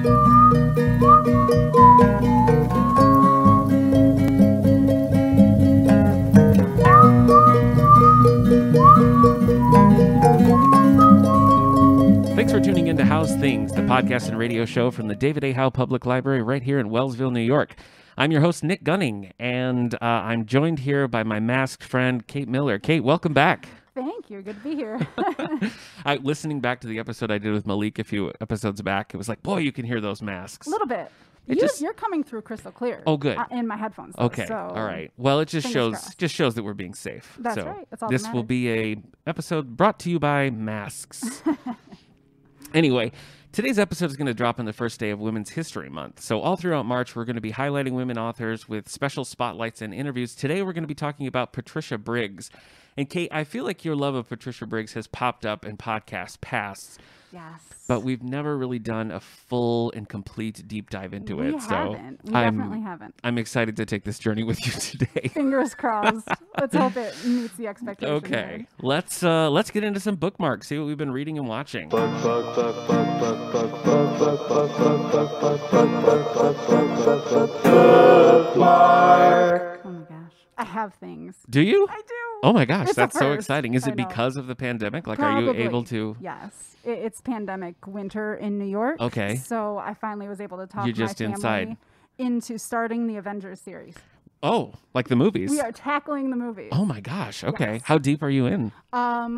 Thanks for tuning in to Howe's Things, the podcast and radio show from the David A. Howe Public Library right here in Wellsville, New York. I'm your host, Nick Gunning, and I'm joined here by my masked friend, Kate Miller. Kate, welcome back. Thank you. Good to be here. Listening back to the episode I did with Malik a few episodes back, it was like, boy, you can hear those masks. A little bit. You're coming through crystal clear. Oh, good. In my headphones. Okay. So all right. Well, it just shows that we're being safe. That's right. That's all this that will be a episode brought to you by masks. Anyway, today's episode is going to drop on the first day of Women's History Month. So all throughout March, we're going to be highlighting women authors with special spotlights and interviews. Today, we're going to be talking about Patricia Briggs. And Kate, I feel like your love of Patricia Briggs has popped up in podcast pasts. Yes. But we've never really done a full and complete deep dive into it. We definitely haven't. I'm excited to take this journey with you today. Fingers crossed. Let's hope it meets the expectations. Okay. Let's get into some bookmarks, see what we've been reading and watching. Bookmark. Oh my gosh. I have things. Do you? I do. Oh my gosh, It's that's a so first. exciting. Is I it know. because of the pandemic? Like, Probably. are you able to? Yes. It's pandemic winter in New York. Okay. So I finally was able to talk You're my just family inside. into starting the Avengers series. Oh, like the movies? We are tackling the movies. Oh my gosh. Okay. Yes. How deep are you in?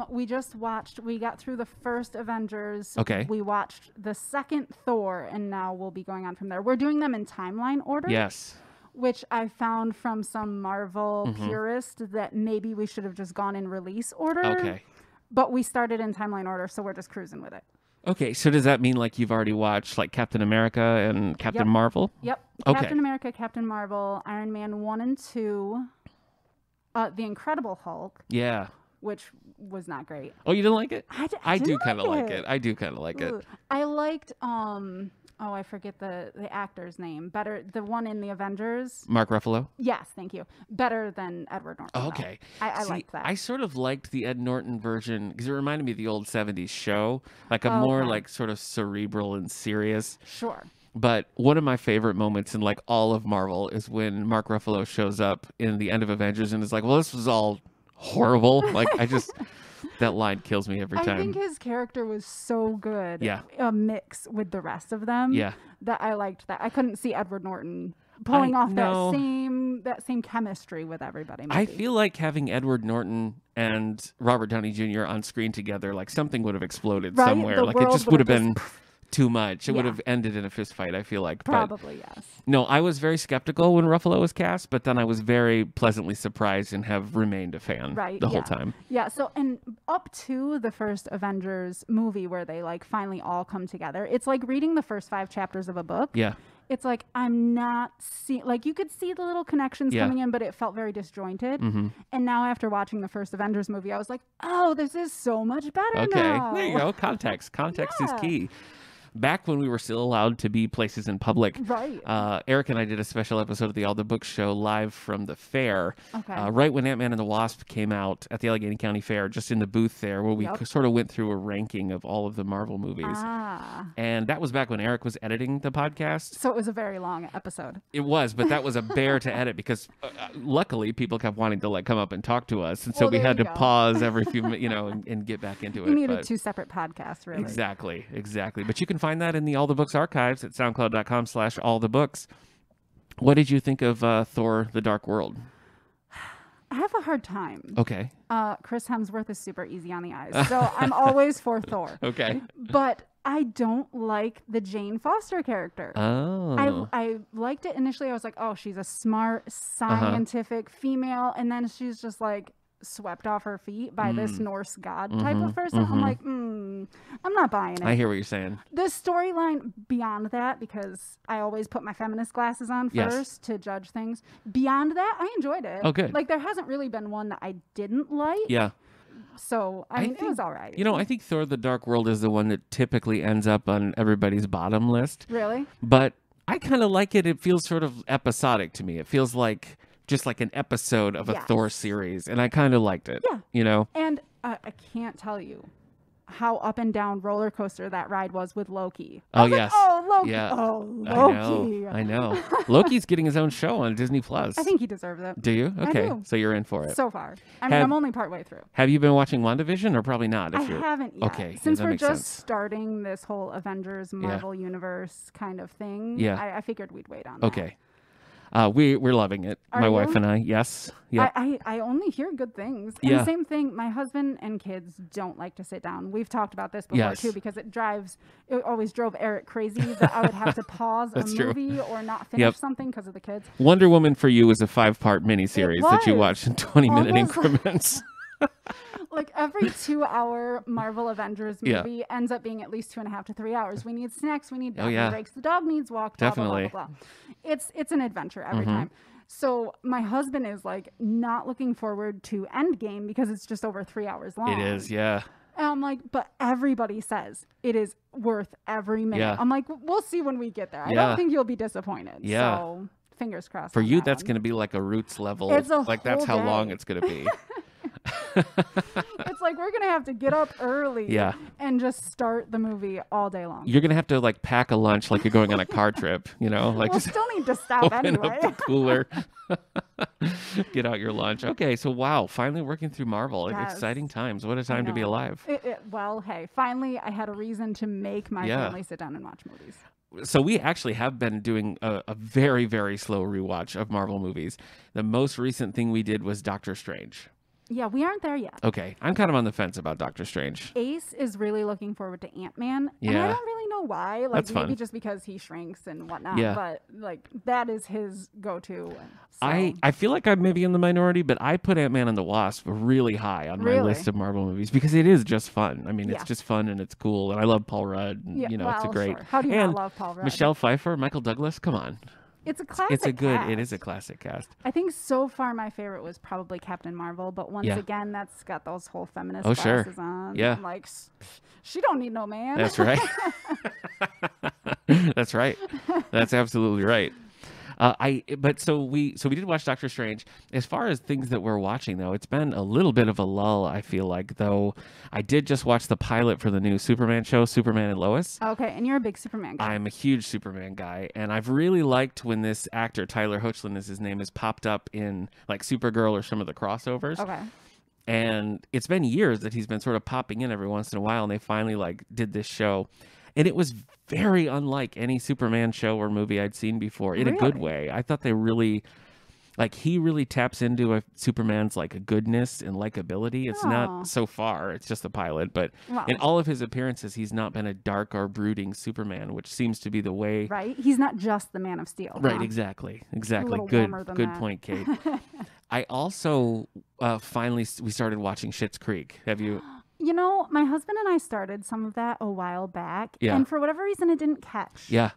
We got through the first Avengers. Okay. We watched the second Thor, and now we'll be going on from there. We're doing them in timeline order. Yes. Which I found from some Marvel purist that maybe we should have just gone in release order. Okay. But we started in timeline order, so we're just cruising with it. Okay. So does that mean like you've already watched like Captain America and Captain Marvel? Yep. Okay. Captain America, Captain Marvel, Iron Man 1 and 2, The Incredible Hulk. Yeah. Which was not great. Oh, you didn't like it? I do didn't kind of like like it. I do kind of like it. Ooh. I liked I forget the actor's name. The one in the Avengers. Mark Ruffalo? Yes, thank you. Better than Edward Norton. Okay. I liked that. I sort of liked the Ed Norton version because it reminded me of the old 70s show, like a more like sort of cerebral and serious. Sure. But one of my favorite moments in like all of Marvel is when Mark Ruffalo shows up in the end of Avengers and is like, well, this was all horrible. Like that line kills me every time. I think his character was so good. Yeah. A mix with the rest of them. Yeah. That I liked that. I couldn't see Edward Norton pulling off that same chemistry with everybody. Maybe. I feel like having Edward Norton and Robert Downey Jr. on screen together, like something would have exploded somewhere. The Like it world just would have been just too much. It would Yeah. have ended in a fist fight, I feel like. Probably, but yes. no, I was very skeptical when Ruffalo was cast, but then I was very pleasantly surprised and have remained a fan the whole time. Yeah, so and up to the first Avengers movie where they like finally all come together, it's like reading the first 5 chapters of a book. Yeah. It's like I'm not seeing, like you could see the little connections coming in, but it felt very disjointed. And now after watching the first Avengers movie, I was like, oh, this is so much better now. There you go. Context is key. Back when we were still allowed to be places in public, Right. Eric and I did a special episode of the All the Books show live from the fair. Okay. Right when Ant-Man and the Wasp came out at the Allegheny County Fair, just in the booth there, where we sort of went through a ranking of all of the Marvel movies. And that was back when Eric was editing the podcast. So it was a very long episode. It was, but that was a bear to edit because luckily people kept wanting to like come up and talk to us, and so we had to pause every few minutes, and get back into it. You needed 2 separate podcasts, really. Exactly. But you can find that in the All the Books archives at soundcloud.com/allthebooks. What did you think of Thor: The Dark World? I have a hard time. Okay. Chris Hemsworth is super easy on the eyes, so I'm always for Thor. Okay. But I don't like the Jane Foster character. Oh. I liked it initially. I was like, oh, she's a smart, scientific female, and then she's just like swept off her feet by this Norse god type of person. I'm like, I'm not buying it. I hear what you're saying. The storyline beyond that, because I always put my feminist glasses on first to judge things. Beyond that, I enjoyed it. Oh, good. Like, there hasn't really been one that I didn't like. Yeah. So, I mean, it was all right. I think Thor: The Dark World is the one that typically ends up on everybody's bottom list. Really? But I kind of like it. It feels sort of episodic to me. It feels like just like an episode of a Thor series, and I kind of liked it. Yeah. You know? And I can't tell you how up and down roller coaster that ride was with Loki. Oh, yes. Oh, Loki. Yeah. Oh, Loki. I know. Loki's getting his own show on Disney Plus. I think he deserves it. Do you? Okay. I do. So you're in for it. So far. I mean, I'm only partway through. Have you been watching WandaVision or probably not? I haven't yet. Okay. Since that we're makes just sense. starting this whole Avengers Marvel Universe kind of thing, I figured we'd wait on that. Okay. We're loving it. Are my you? wife and I. Yes. Yeah. I only hear good things. And the same thing, my husband and kids don't like to sit down. We've talked about this before too, because it always drove Eric crazy that I would have to pause a movie or not finish something because of the kids. Wonder Woman for you was a 5-part miniseries that you watched in 20-minute increments. Like every 2-hour Marvel Avengers movie ends up being at least 2.5 to 3 hours. We need snacks. We need bathroom breaks. The dog needs walk. Definitely. Blah, blah, blah, blah. It's an adventure every time. So my husband is like not looking forward to Endgame because it's just over 3 hours long. It is, yeah. And I'm like, but everybody says it is worth every minute. Yeah. I'm like, we'll see when we get there. I don't think you'll be disappointed. Yeah. So fingers crossed. For you, that's going to be like a Roots level. It's a like that's whole how long day. it's going to be. It's like we're gonna have to get up early and just start the movie all day long. You're gonna have to like pack a lunch like you're going on a car trip, you know, like we'll just still need to stop open anyway. up the cooler, get out your lunch. Okay, so wow, finally working through Marvel. Yes. Exciting times. What a time to be alive. Well, hey, finally I had a reason to make my family sit down and watch movies. So we actually have been doing a very, very slow rewatch of Marvel movies. The most recent thing we did was Doctor Strange. Yeah, we aren't there yet. Okay, I'm kind of on the fence about Doctor Strange. Ace is really looking forward to Ant-Man. Yeah. And I don't really know why. Like That's maybe fun. just because he shrinks and whatnot. Yeah. But like that is his go-to. So. I feel like I'm maybe in the minority, but I put Ant-Man and the Wasp really high on my list of Marvel movies because it is just fun. I mean, it's just fun and it's cool. And I love Paul Rudd. And, you know, it's a great. Sure. How do you not love Paul Rudd? Michelle Pfeiffer, Michael Douglas, come on. It's a classic cast. It is a classic cast. I think so far my favorite was probably Captain Marvel, but once again, that's got those whole feminist glasses on. Yeah. I'm like, she don't need no man. That's right. That's right. That's absolutely right. So we did watch Doctor Strange. As far as things that we're watching, though, it's been a little bit of a lull, I feel like, though. I did just watch the pilot for the new Superman show, Superman and Lois. Okay, and you're a big Superman guy. I'm a huge Superman guy, and I've really liked when this actor, Tyler Hoechlin is his name, has popped up in like Supergirl or some of the crossovers. Okay. And it's been years that he's been sort of popping in every once in a while, and they finally like did this show. And it was very unlike any Superman show or movie I'd seen before in a good way. I thought they really, like, he really taps into Superman's, like, a goodness and likability. It's not so far. It's just the pilot. But in all of his appearances, he's not been a dark or brooding Superman, which seems to be the way. Right. He's not just the Man of Steel. Right. Exactly. Exactly. Good point, Kate. I also finally, we started watching Schitt's Creek. Have you... You know, my husband and I started some of that a while back, Yeah. and for whatever reason, it didn't catch. Yeah.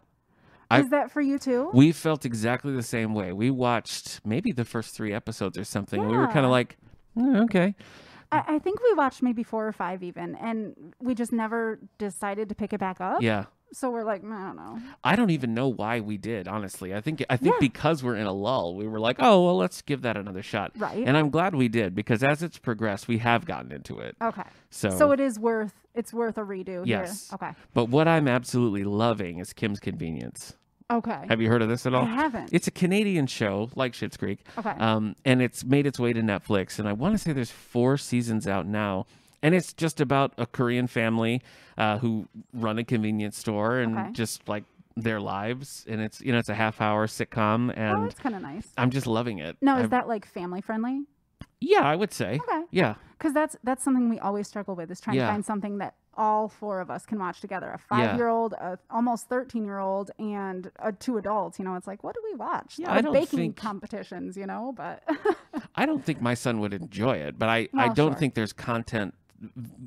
Is that for you too? We felt exactly the same way. We watched maybe the first 3 episodes or something, and we were kind of like, okay. I think we watched maybe 4 or 5 even, and we just never decided to pick it back up. Yeah. So we're like, I don't know. I don't even know why we did, honestly. I think because we're in a lull, we were like, oh, well, let's give that another shot. Right. And I'm glad we did, because as it's progressed, we have gotten into it. Okay. So it's worth a redo yes. here. Okay. But what I'm absolutely loving is Kim's Convenience. Okay. Have you heard of this at all? I haven't. It's a Canadian show, like Schitt's Creek. Okay. And it's made its way to Netflix, and I want to say there's 4 seasons out now. And it's just about a Korean family who run a convenience store and just like their lives. And it's, it's a half-hour sitcom, and it's kind of nice. I'm just loving it. Now, is that like family friendly? Yeah, I would say. Okay. Yeah. Because that's something we always struggle with, is trying to find something that all 4 of us can watch together. A 5-year-old, a almost 13-year-old, and 2 adults. It's like, what do we watch? Yeah, I don't baking think competitions, but I don't think my son would enjoy it, but I don't think there's content,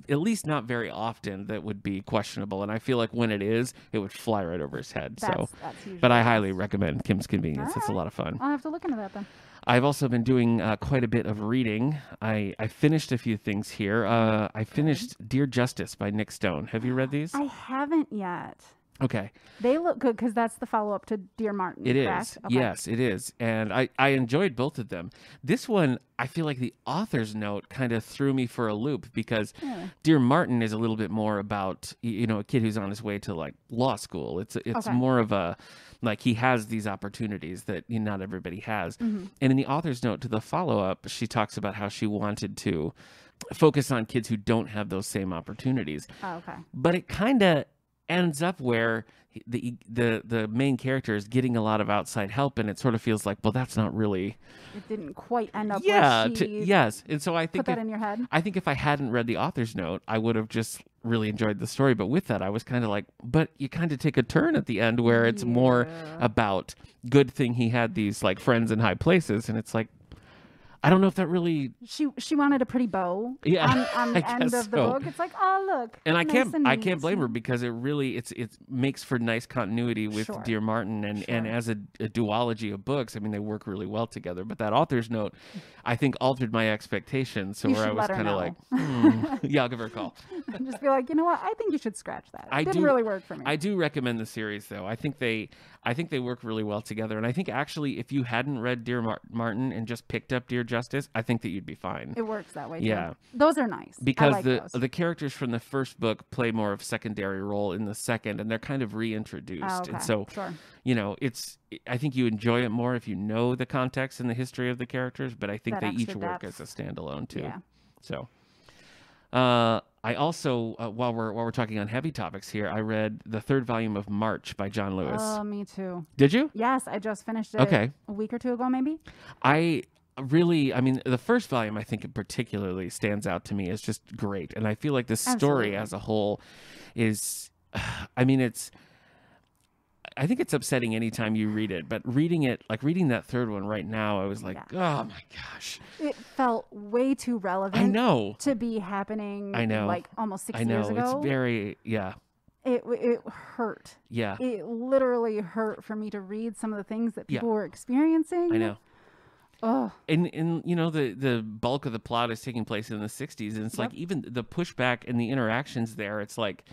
at least not very often, that would be questionable. And I feel like when it is, it would fly right over his head. That's but I highly recommend Kim's Convenience. It's a lot of fun. I'll have to look into that then. I've also been doing quite a bit of reading. I finished a few things here. I finished Dear Justice by Nick Stone. Have you read these? I haven't yet. Okay. They look good because that's the follow-up to Dear Martin, It correct? is. Okay. Yes, it is. And I enjoyed both of them. This one, I feel like the author's note kind of threw me for a loop because Dear Martin is a little bit more about, a kid who's on his way to like law school. It's more of a, like he has these opportunities that not everybody has. And in the author's note to the follow-up, she talks about how she wanted to focus on kids who don't have those same opportunities. Oh, okay. But it kind of ends up where the main character is getting a lot of outside help, and it sort of feels like, well, that's not really. It didn't quite end up. Yes, and so I think put that in your head. I think if I hadn't read the author's note, I would have just really enjoyed the story. But with that, I was kind of like, but you kind of take a turn at the end where it's more about good thing he had these like friends in high places, and it's like, I don't know if that really. She wanted a pretty bow. Yeah, on the end of the book. It's like, oh look. And I can't blame her because it really it makes for nice continuity with Dear Martin and as a duology of books. I mean, they work really well together. But that author's note, I think, altered my expectations. So where I was kind of like, yeah, I'll give her a call. Just be like, you know what? I think you should scratch that. It didn't really work for me. I do recommend the series though. I think they work really well together. And I think actually, if you hadn't read Dear Martin and just picked up Dear Justice, I think that you'd be fine. It works that way too. Yeah. Those are nice. Because the characters from the first book play more of a secondary role in the second, and they're kind of reintroduced. Oh, okay. And so, I think you enjoy it more if you know the context and the history of the characters, but I think they each work as a standalone too. Yeah. So, I also, while we're talking on heavy topics here, I read the third volume of March by John Lewis. Oh, me too. Did you? Yes, I just finished it a week or two ago, maybe. I mean, the first volume, I think, particularly stands out to me as just great. And I feel like the story as a whole is, I think it's upsetting anytime you read it, but reading that third one right now, I was like, oh my gosh. It felt way too relevant to be happening like almost 6 years ago. It's very, It hurt. Yeah. It literally hurt for me to read some of the things that people were experiencing. I know. Oh. And the bulk of the plot is taking place in the 60s, and it's like even the pushback and the interactions there, it's like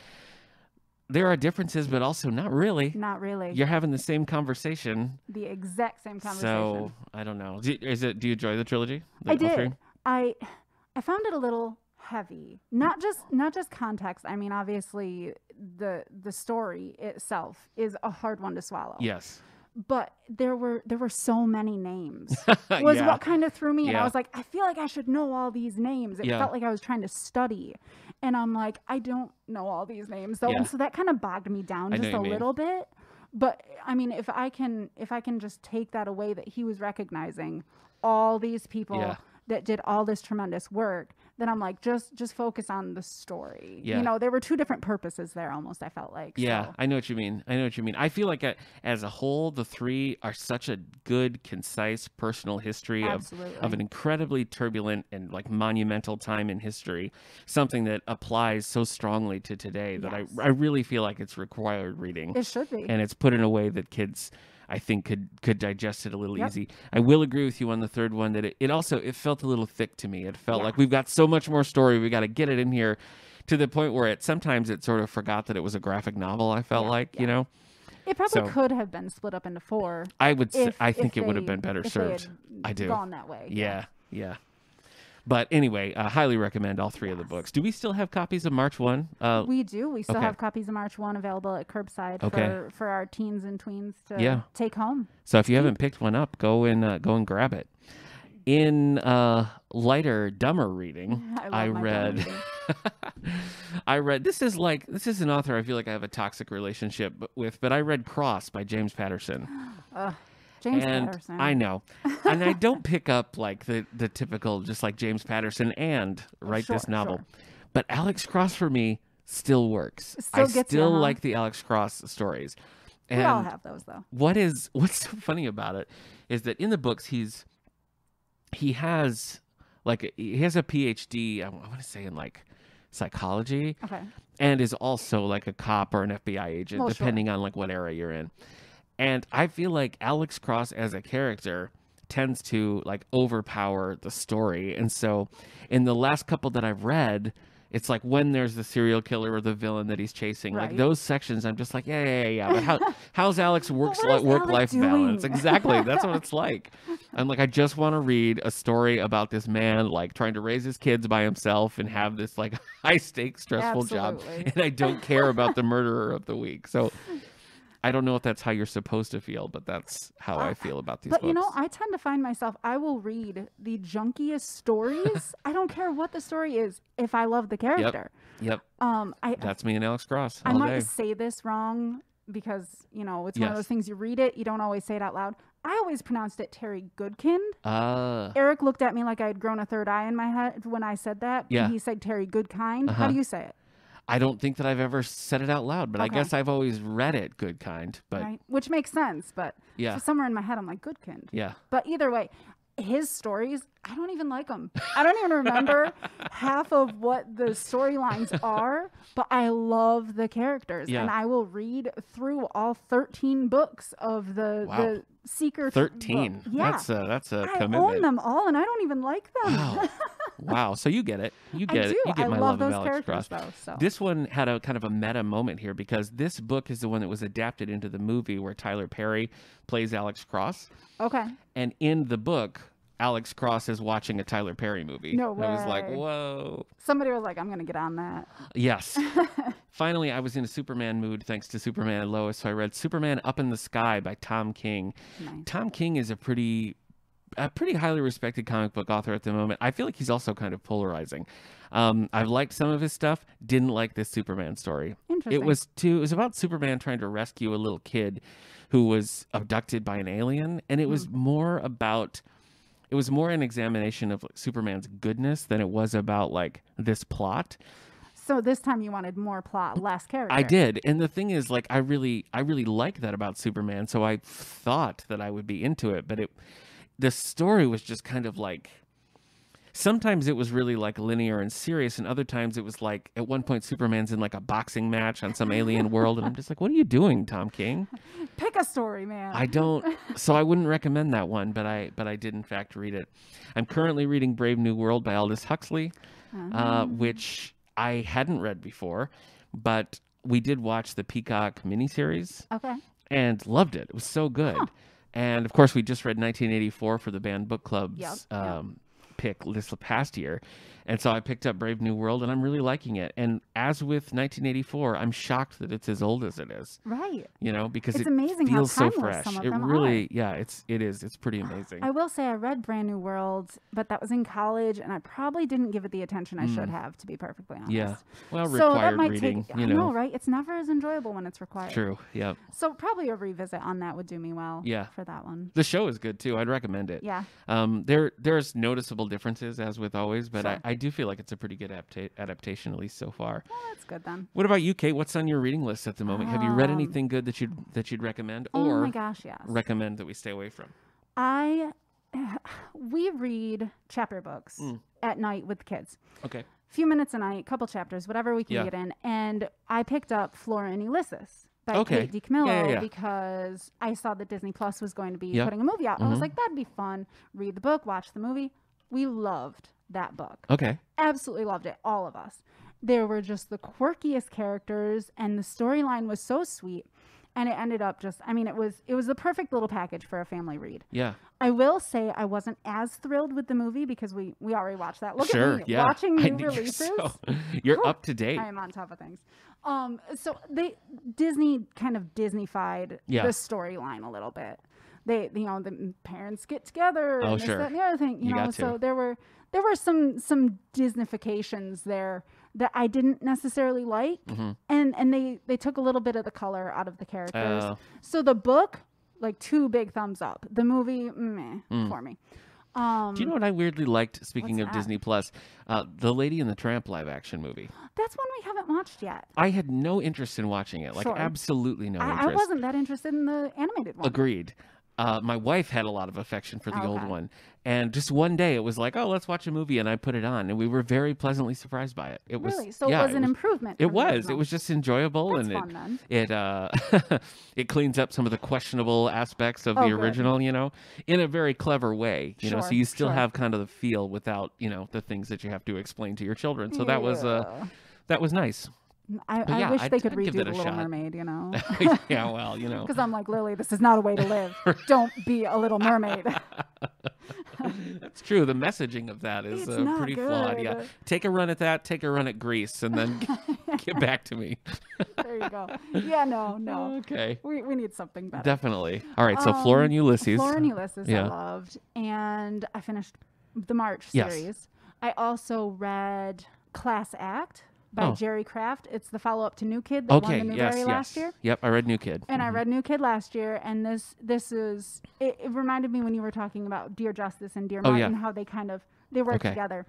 there are differences, but also not really. Not really. You're having the same conversation. The exact same conversation. So, I don't know. Do you enjoy the trilogy? I did. I found it a little heavy. Not just context. I mean, obviously the story itself is a hard one to swallow. Yes. But there were so many names. Was what kind of threw me, and I was like, I feel like I should know all these names. It felt like I was trying to study, and I'm like, I don't know all these names, though, and so that kind of bogged me down just a little bit. But I mean, if I can just take that away, that he was recognizing all these people that did all this tremendous work, then I'm like, just focus on the story. Yeah. There were two different purposes there almost, I felt like. Yeah, so. I know what you mean. I feel like as a whole, the three are such a good, concise, personal history of an incredibly turbulent and like monumental time in history, something that applies so strongly to today that I really feel like it's required reading. It should be. And it's put in a way that kids, I think, could digest it a little easy. I will agree with you on the third one that it felt a little thick to me. It felt like we've got so much more story. We got to get it in here, to the point where sometimes it sort of forgot that it was a graphic novel. I felt it probably could have been split up into 4. I think it would have been better served. I do. Gone that way. Yeah. But anyway, I highly recommend all 3 of the books. Do we still have copies of March 1? We do. We still have copies of March 1 available at curbside for our teens and tweens to take home. So if you haven't picked one up, go and grab it. In lighter, dumber reading, I read this is an author I feel like I have a toxic relationship with, but I read Cross by James Patterson. James Patterson. I know. And I don't pick up like the typical, just like James Patterson and write this novel. Sure. But Alex Cross for me still works. I still like the Alex Cross stories. And we all have those though. What's so funny about it is that in the books he has a PhD, I want to say in like psychology. Okay. And is also like a cop or an FBI agent, depending on like what era you're in. And I feel like Alex Cross as a character tends to like overpower the story. And so in the last couple that I've read, It's like when there's the serial killer or the villain that he's chasing, like those sections, I'm just like, yeah. But how's Alex work-life balance? Exactly. That's what it's like. I'm like, I just want to read a story about this man, like trying to raise his kids by himself and have this like high-stakes, stressful job. And I don't care about the murderer of the week. So I don't know if that's how you're supposed to feel, but that's how I feel about these books. But, I tend to find myself, I will read the junkiest stories. I don't care what the story is if I love the character. Yep. That's me and Alex Cross all I might day. say this wrong because, it's one of those things, you read it, you don't always say it out loud. I always pronounced it Terry Goodkind. Eric looked at me like I had grown a third eye in my head when I said that. Yeah. And he said Terry Goodkind. How do you say it? I don't think that I've ever said it out loud, but I guess I've always read it Goodkind. But which makes sense, but somewhere in my head I'm like Goodkind. Yeah. But either way, his stories, I don't even like them. I don't even remember half of what the storylines are, but I love the characters. Yeah. And I will read through all 13 books of the Seeker 13. Yeah. That's a commitment. I own them all and I don't even like them. Wow. Wow. So you get it. You get it. You get my love of Alex Cross. Though. This one had a kind of a meta moment here because this book is the one that was adapted into the movie where Tyler Perry plays Alex Cross. Okay. And in the book, Alex Cross is watching a Tyler Perry movie. No way. I was like, whoa. Somebody was like, I'm going to get on that. Yes. Finally, I was in a Superman mood thanks to Superman and Lois. So I read Superman Up in the Sky by Tom King. Nice. Tom King is a pretty highly respected comic book author at the moment. I feel like he's also kind of polarizing. I've liked some of his stuff. Didn't like this Superman story. Interesting. It was about Superman trying to rescue a little kid who was abducted by an alien. And it was more an examination of like, Superman's goodness than it was about like this plot. So this time you wanted more plot, less character. I did. And the thing is, like, I really like that about Superman. So I thought that I would be into it, but the story was just kind of like, sometimes it was really like linear and serious, and other times it was like at one point Superman's in like a boxing match on some alien world, and I'm just like, what are you doing, Tom King? Pick a story, man. So I wouldn't recommend that one, but I did in fact read it. I'm currently reading Brave New World by Aldous Huxley, which I hadn't read before, but we did watch the Peacock miniseries. Okay. And loved it. It was so good. Huh. And of course, we just read 1984 for the band book club's pick this past year. And so I picked up Brave New World, and I'm really liking it. And as with 1984, I'm shocked that it's as old as it is. Right. Because it's it amazing feels how so fresh. Some of it them really, are. it is. It's pretty amazing. I will say I read Brand New World, but that was in college, and I probably didn't give it the attention I should have, to be perfectly honest. Yeah. Well, so required that might reading. I know, right? It's never as enjoyable when it's required. True. Yeah. So probably a revisit on that would do me well. Yeah. For that one. The show is good too. I'd recommend it. Yeah. There's noticeable differences as with always, but sure. I do feel like it's a pretty good adaptation, at least so far. Well, that's good then. What about you, Kate? What's on your reading list at the moment? Have you read anything good that you'd recommend, or oh my gosh, yes, recommend that we stay away from? We read chapter books at night with the kids. Okay. Few minutes a night, couple chapters, whatever we can get in. And I picked up Flora and Ulysses by Kate DiCamillo because I saw that Disney Plus was going to be putting a movie out. I was like, that'd be fun. Read the book, watch the movie. We loved that book. Okay. Absolutely loved it, all of us. There were just the quirkiest characters, and the storyline was so sweet. And it ended up it was the perfect little package for a family read. Yeah. I will say I wasn't as thrilled with the movie because we already watched that. Look at me watching new releases. You're up to date. I am on top of things. So Disney kind of Disney-fied the storyline a little bit. The parents get together and this, that, and the other thing. So there were some Disneyfications there that I didn't necessarily like, and they took a little bit of the color out of the characters. So the book, like 2 big thumbs up. The movie, for me. Do you know what I weirdly liked? Speaking of Disney Plus, the Lady and the Tramp live action movie. That's one we haven't watched yet. I had no interest in watching it, absolutely no interest. I wasn't that interested in the animated one. Agreed. My wife had a lot of affection for the old one. And just one day it was like, oh, let's watch a movie. And I put it on and we were very pleasantly surprised by it. It was, really? So it was an improvement. It was. It was just enjoyable. That's and fun, it cleans up some of the questionable aspects of the original, you know, in a very clever way, you know, so you still have kind of the feel without, you know, the things that you have to explain to your children. So that was nice. I wish they could redo The Little Mermaid, you know? Yeah, well, you know. Because I'm like, Lily, this is not a way to live. Don't be a little mermaid. That's true. The messaging of that is pretty flawed. Yeah. Take a run at that. Take a run at Grease, and then get back to me. There you go. Yeah, no. Okay. We need something better. Definitely. All right, so Flora and Ulysses. Flora and Ulysses I loved. And I finished the March series. I also read Class Act by Jerry Craft. It's the follow-up to New Kid that won the Newbery last year. Yep, I read New Kid. And I read New Kid last year, and this is it reminded me when you were talking about Dear Justice and Dear Martin, how they work together.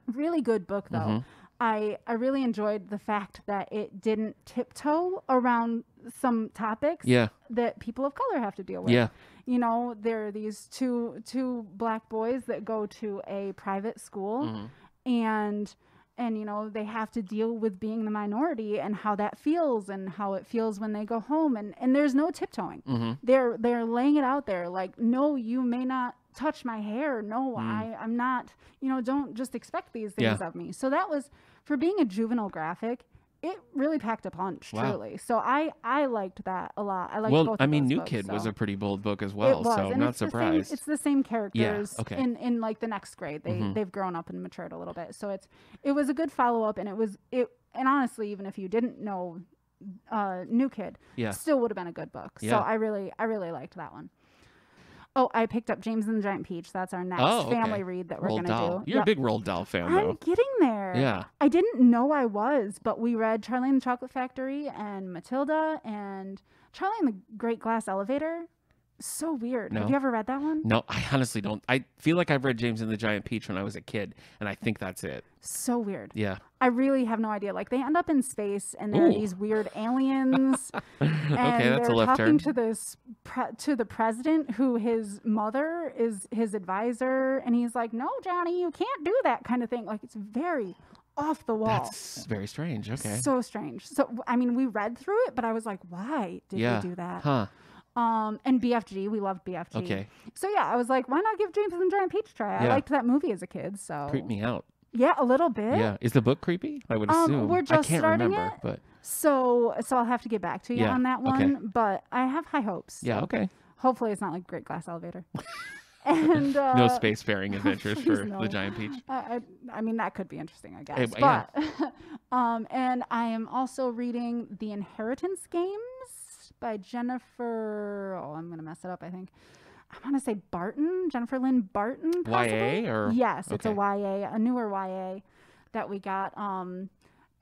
Really good book though. I really enjoyed the fact that it didn't tiptoe around some topics that people of color have to deal with. You know, there are these two black boys that go to a private school and you know, they have to deal with being the minority and how that feels and how it feels when they go home. And there's no tiptoeing. They're laying it out there like, no, you may not touch my hair. No, I'm not, you know, don't just expect these things of me. So that was, for being a juvenile graphic, it really packed a punch, truly. So I liked that a lot. I liked both of those New books, Kid was a pretty bold book as well, so I'm not surprised. It's the same characters in like the next grade. They've grown up and matured a little bit. So it was a good follow-up, and and honestly, even if you didn't know New Kid, still would have been a good book. So I really liked that one. Oh, I picked up James and the Giant Peach. That's our next family read that we're going to do. You're a big Roald Dahl fan, though. I'm getting there. Yeah. I didn't know I was, but we read Charlie and the Chocolate Factory and Matilda and Charlie and the Great Glass Elevator. So weird. No. Have you ever read that one? No, I honestly don't. I feel like I've read James and the Giant Peach when I was a kid, and I think that's it. So weird. Yeah. I really have no idea. Like, they end up in space, and there are these weird aliens. And that's a left talking turn. to the president, who his mother is his advisor, and he's like, no, Johnny, you can't do that kind of thing. Like, it's very off the wall. That's very strange. Okay. So strange. So, I mean, we read through it, but I was like, why did we do that? Huh. And BFG, we loved BFG. Okay. So yeah, I was like, why not give James and the Giant Peach a try? I liked that movie as a kid, so. Creeped me out. Yeah, a little bit. Yeah. Is the book creepy? I would assume. We're just I can't starting remember, it. but. So I'll have to get back to you on that one, but I have high hopes. Yeah, okay. Hopefully it's not like Great Glass Elevator. And no spacefaring adventures for the Giant Peach. I mean, that could be interesting, I guess. Hey, but and I am also reading The Inheritance Games by Jennifer. Oh, I'm gonna mess it up. I think I want to say Barton, Jennifer Lynn Barton. Possibly. YA or yes, it's a YA, a newer YA that we got.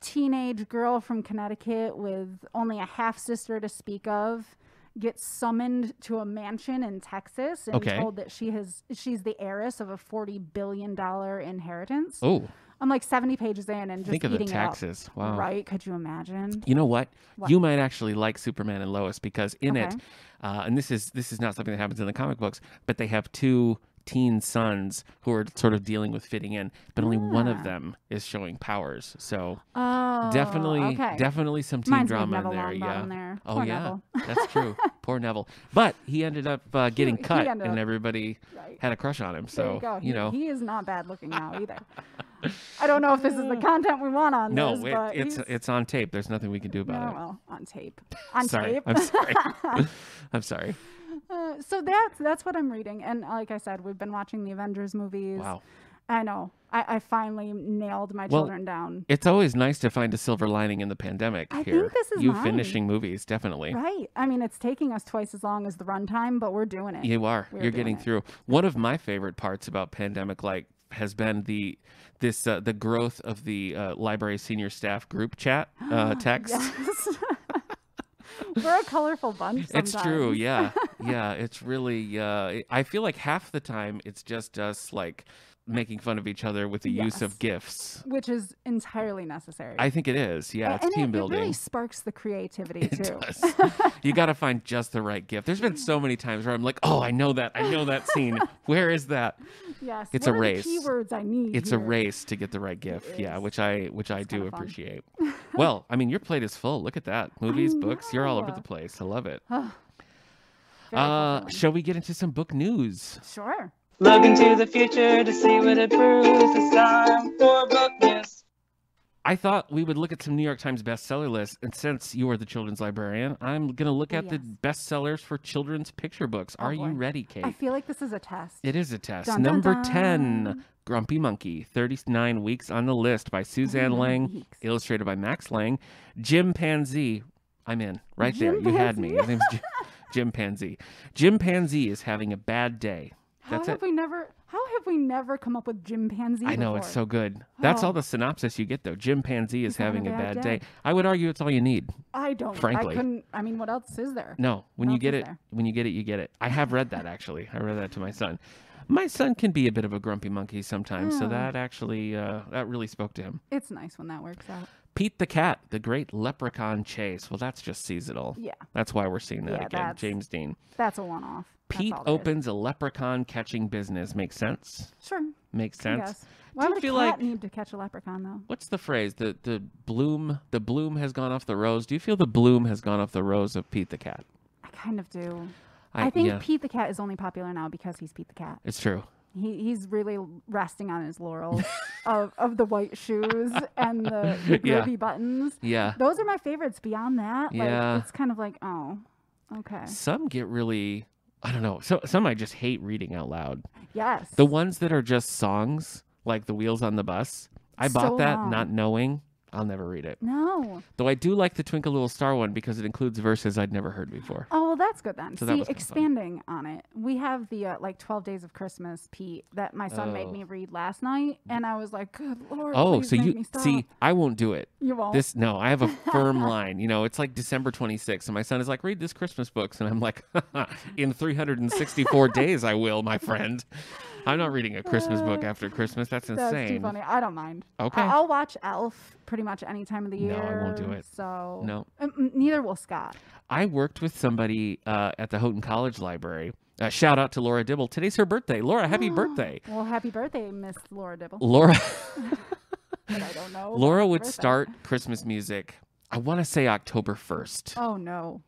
Teenage girl from Connecticut with only a half sister to speak of gets summoned to a mansion in Texas and told that she's the heiress of a $40 billion inheritance. Oh. I'm like 70 pages in and just think of eating the taxes. It up. Wow. Right? Could you imagine? You know what? You might actually like Superman and Lois because in it, and this is not something that happens in the comic books, but they have two teen sons who are sort of dealing with fitting in, but only one of them is showing powers. So definitely some teen drama in there. Yeah. Oh Poor yeah, Neville. That's true. Poor Neville. But he ended up getting cut, and everybody had a crush on him. So you know, he is not bad looking now either. I don't know if this is the content we want on this. No, it's on tape. There's nothing we can do about it. Well, on tape. On tape. I'm sorry. I'm sorry. So that's what I'm reading, and like I said, we've been watching the Avengers movies. Wow. I know. I finally nailed my children down. It's always nice to find a silver lining in the pandemic. I think this is mine. Finishing movies, definitely. Right. I mean, it's taking us twice as long as the runtime, but we're doing it. You are. You're getting through. One of my favorite parts about pandemic has been the growth of the library senior staff group chat text. Yes. We're a colorful bunch sometimes. It's true, yeah. Yeah, it's really, I feel like half the time it's just us, like, making fun of each other with the use of GIFs. Which is entirely necessary. I think it is. Yeah, it's team building. It really sparks the creativity, too. It does. You got to find just the right GIF. There's been so many times where I'm like, oh, I know that scene. Where is that? Yes. It's a race. The keywords I need It's here? a race to get the right GIF. Yeah, which I do appreciate. Well, I mean, your plate is full. Look at that. Movies, books, you're all over the place. I love it. Shall we get into some book news? Sure. Look into the future to see what it proves. It's time for book news. I thought we would look at some New York Times bestseller lists, and since you are the children's librarian, I'm going to look at the bestsellers for children's picture books. Are you ready, Kate? I feel like this is a test. It is a test. Dun, Number dun, dun. 10, Grumpy Monkey, 39 Weeks on the List by Suzanne Lang, illustrated by Max Lang. Chimpanzee, I'm in. Right there. You had me. His name's Chimpanzee. Chimpanzee is having a bad day. How have we never come up with Chimpanzee I know, before? it's so good. That's all the synopsis you get, though. Chimpanzee is having a bad day. I would argue it's all you need. I don't. Frankly. I mean, what else is there? No, when you get it, you get it. I have read that, actually. I read that to my son. My son can be a bit of a grumpy monkey sometimes, so that actually, that really spoke to him. It's nice when that works out. Pete the Cat, the Great Leprechaun Chase. Well, that's just seasonal. Yeah. That's why we're seeing that again. James Dean. That's a one-off. Pete opens a leprechaun catching business. Makes sense? Sure. Makes sense. Yes. Why would a cat need to catch a leprechaun, though? What's the phrase? The bloom has gone off the rose. Do you feel the bloom has gone off the rose of Pete the Cat? I kind of do. I think Pete the Cat is only popular now because he's Pete the Cat. It's true. He's really resting on his laurels of the white shoes and the groovy buttons. Yeah. Those are my favorites. Beyond that, yeah. It's kind of like, oh, okay. Some get really, I don't know. Some I just hate reading out loud. Yes. The ones that are just songs, like The Wheels on the Bus. I bought that not knowing I'll never read it. No. Though I do like the Twinkle Little Star one because it includes verses I'd never heard before. Oh, well, that's good then. So See, expanding on it, we have the 12 Days of Christmas, Pete, that my son made me read last night, and I was like, good Lord, please make me stop. See, I won't do it. You won't? No, I have a firm line. You know, it's like December 26th, and my son is like, read this Christmas books, and I'm like, in 364 days I will, my friend. I'm not reading a Christmas book after Christmas. That's insane. That's too funny. I don't mind. Okay. I'll watch Elf pretty much any time of the year. No, I won't do it. So no. Neither will Scott. I worked with somebody at the Houghton College Library. Shout out to Laura Dibble. Today's her birthday. Laura, happy birthday. Well, happy birthday, Miss Laura Dibble. Laura. But I don't know. Laura would start Christmas music, I want to say October 1st. Oh, no.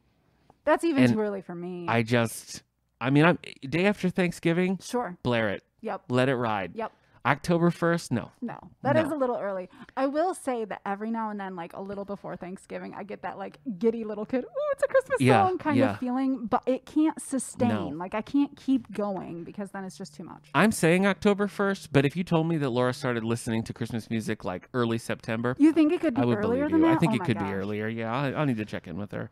That's even too early for me. I'm day after Thanksgiving. Sure. Blare it. Yep. Let it ride. Yep. October 1st? No. No. That is a little early. I will say that every now and then, like a little before Thanksgiving, I get that like giddy little kid, oh, it's a Christmas song kind of feeling, but it can't sustain. No. Like I can't keep going because then it's just too much. I'm saying October 1st, but if you told me that Laura started listening to Christmas music like early September, you think it could be earlier than that? I think it could be earlier. Yeah, I'll need to check in with her.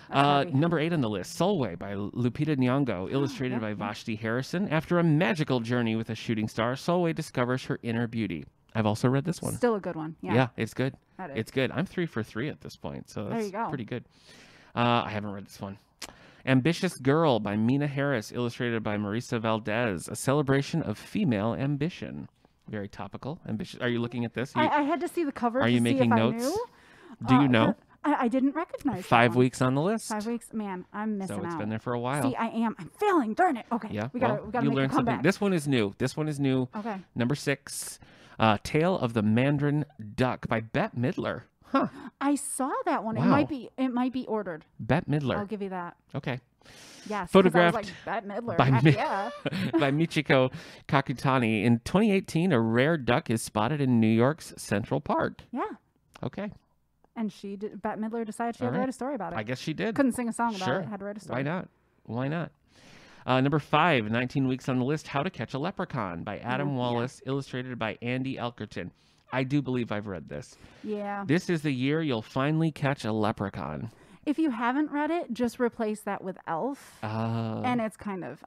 Number 8 on the list, Soulway by Lupita Nyong, illustrated by Vashti Harrison. After a magical journey with a shooting star, Soulway discovers her inner beauty. I've also read this one. Still a good one. Yeah, it's good. That is. It's good. I'm 3 for 3 at this point, so that's pretty good. I haven't read this one. Ambitious Girl by Mina Harris, illustrated by Marisa Valdez. A celebration of female ambition. Very topical. Ambitious. Are you looking at this? I had to see the cover. Are you making notes? Do you know? I didn't recognize 5 weeks on the list. 5 weeks, man. I'm missing out. So it's been there for a while. See, I'm failing. Darn it. Okay. Yeah. We gotta make a comeback. This one is new. Okay. Number 6, Tale of the Mandarin Duck by Bette Midler. Huh. I saw that one. Wow. It might be ordered. Bette Midler. I'll give you that. Okay. Yes. Photographed I was like, Bette Midler. by Michiko Kakutani. In 2018, a rare duck is spotted in New York's Central Park. Yeah. Okay. And Bette Midler decided she had to write a story about it. I guess she did. Couldn't sing a song about it. Had to write a story. Why not? Number 5, 19 weeks on the list, How to Catch a Leprechaun by Adam Wallace, illustrated by Andy Elkerton. I do believe I've read this. Yeah. This is the year you'll finally catch a leprechaun. If you haven't read it, just replace that with Elf. And it's kind of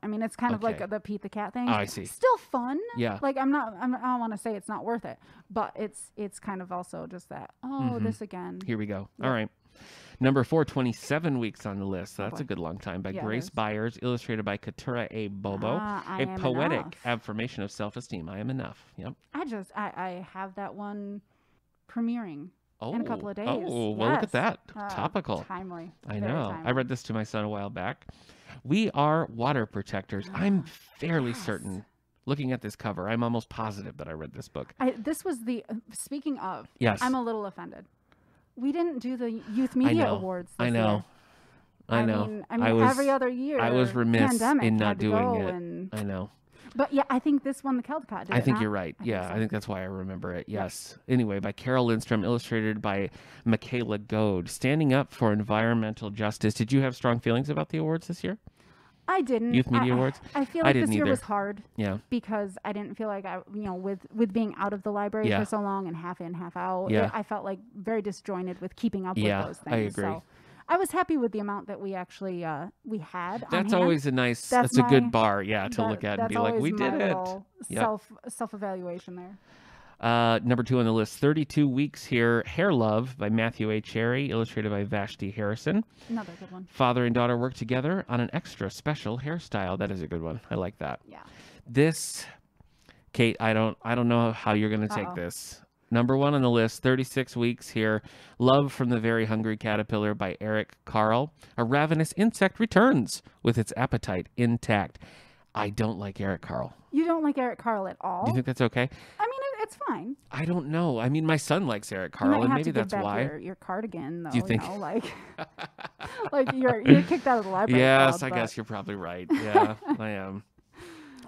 like the Pete the Cat thing. Oh, I see. Still fun. Yeah. Like I don't want to say it's not worth it, but it's kind of also just that, this again. Here we go. Yep. All right. Number 4, 27 weeks on the list. So that's a good long time. By Yeah, Grace Byers, illustrated by Katura A. Bobo. A poetic affirmation of self-esteem. I am enough. Yep. I have that one premiering in a couple of days. Oh, well, look at that. Topical. Timely. I know. I read this to my son a while back. We Are Water Protectors. I'm fairly certain, looking at this cover, I'm almost positive that I read this book. This was speaking of, yes. I'm a little offended. We didn't do the Youth Media Awards this year. I know. I mean, every other year. I was remiss in not doing it. I know. But yeah, I think this won the Caldecott. I think you're right. I think that's why I remember it. Yes. Anyway, by Carol Lindstrom, illustrated by Michaela Goad. Standing up for environmental justice. Did you have strong feelings about the awards this year? I didn't. Youth Media Awards? I feel like this year was hard. Yeah. Because I didn't feel like with being out of the library for so long and half in, half out, I felt like very disjointed with keeping up with those things. I agree. So I was happy with the amount that we actually we had. That's always a nice. That's a good bar, to look at and be like, we did it. Self-evaluation there. Number 2 on the list, 32 Weeks Here, Hair Love by Matthew A. Cherry, illustrated by Vashti Harrison. Another good one. Father and daughter work together on an extra special hairstyle. That is a good one. I like that. Yeah. This, Kate, I don't know how you're going to take this. Number 1 on the list, 36 Weeks Here, Love from the Very Hungry Caterpillar by Eric Carle. A ravenous insect returns with its appetite intact. I don't like Eric Carle. You don't like Eric Carle at all? Do you think that's okay? I mean, it's fine. I don't know. I mean, my son likes Eric Carle, and maybe that's why. Your cardigan, though. Do you think? Like you're kicked out of the library. Yes, I guess you're probably right. Yeah, I am.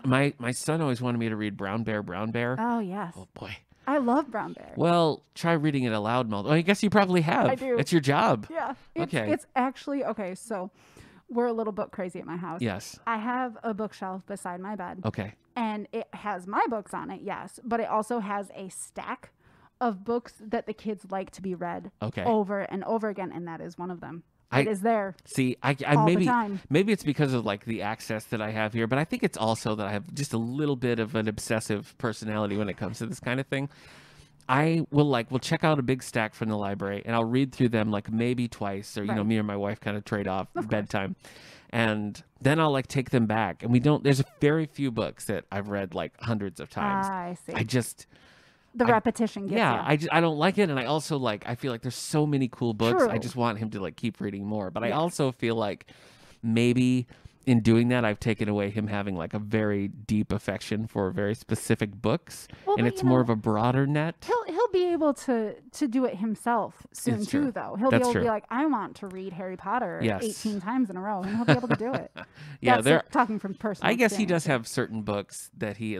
My son always wanted me to read Brown Bear, Brown Bear. Oh yes. Oh boy. I love Brown Bear. Well, try reading it aloud, Mel. I guess you probably have. I do. It's your job. Yeah. Okay. It's actually okay. So, we're a little book crazy at my house. Yes. I have a bookshelf beside my bed. Okay. And it has my books on it, yes, but it also has a stack of books that the kids like to be read over and over again, and that is one of them. It is there. See, I maybe it's because of like the access that I have here, but I think it's also that I have just a little bit of an obsessive personality when it comes to this kind of thing. I will we'll check out a big stack from the library, and I'll read through them like maybe twice, or me or my wife kind of trade off bedtime, and then I'll take them back, and we don't. There's very few books that I've read like hundreds of times. I see. The repetition gets you. I don't like it, and I also I feel like there's so many cool books. True. I just want him to keep reading more, but I also feel like maybe in doing that, I've taken away him having a very deep affection for very specific books, and it's more of a broader net. He'll be able to do it himself soon too, though. He'll be able to be like, I want to read Harry Potter 18 times in a row, and he'll be able to do it. They're talking from personal. I guess he does have certain books that he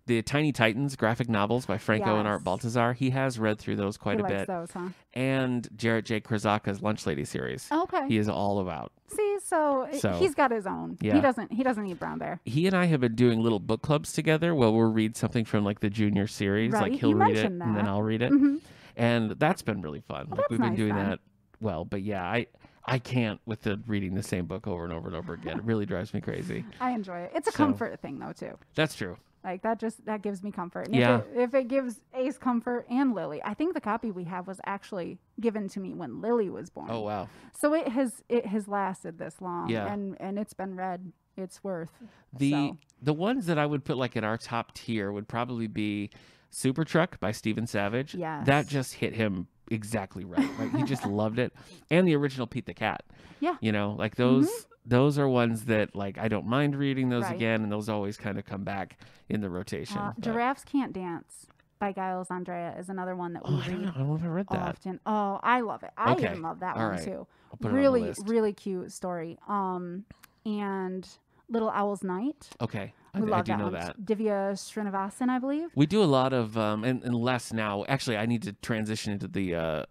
the Tiny Titans graphic novels by Franco and Art Baltazar. He has read through those quite a bit. Those, huh? And Jarrett J. Krasaka's Lunch Lady series. Okay. He is all about. See, so he's got his own. Yeah. He doesn't need Brown Bear. He and I have been doing little book clubs together where we'll read something from the junior series. Right. He'll read it and then I'll read it. Mm-hmm. And that's been really fun. Well, we've been doing that well, but yeah, I can't with the reading the same book over and over and over again. It really drives me crazy. I enjoy it. It's a comfort thing though too. That's true. That gives me comfort. And yeah. If it gives Ace comfort and Lily, I think the copy we have was actually given to me when Lily was born. Oh wow! So it has lasted this long. Yeah. And it's been read its worth. The ones that I would put in our top tier would probably be Super Truck by Stephen Savage. Yes. That just hit him exactly right. He just loved it, and the original Pete the Cat. Yeah. Those. Mm-hmm. Those are ones that I don't mind reading those again, and those always kind of come back in the rotation. Giraffes Can't Dance by Giles Andrea is another one that we read. I haven't read that. Often. Oh, I love it. I even love that one too. I'll put it really, on the list. really cute story. And Little Owl's Night. Okay. I do know that. Divya Srinivasan, I believe. We do a lot of, and less now. Actually, I need to transition into the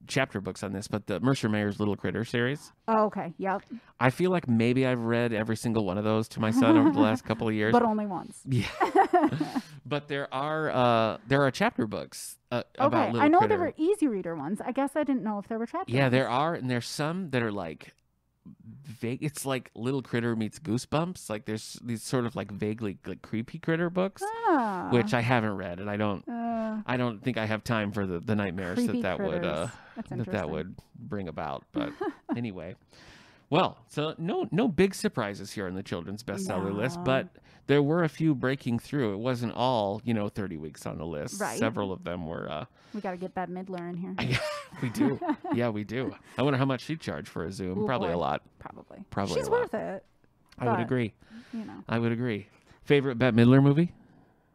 chapter books on this, but the Mercer Mayer's Little Critter series. Oh, okay. Yep. I feel like maybe I've read every single one of those to my son over the last couple of years. But only once. Yeah. But there are chapter books about Little Critter. I know there were easy reader ones. I guess I didn't know if there were chapter Yeah, ones. there are, and there's some that are vague. It's like Little Critter meets Goosebumps. There's these sort of vaguely creepy critter books, which I haven't read, and I don't. I don't think I have time for the nightmares Creepy that would bring about. But anyway, well, so no big surprises here on the children's bestseller list, but there were a few breaking through. It wasn't all 30 weeks on the list. Right. Several of them were. We got to get Bette Midler in here. We do. Yeah, we do. I wonder how much she'd charge for a Zoom. Probably a lot. Probably. She's worth it. I would agree. I would agree. Favorite Bette Midler movie?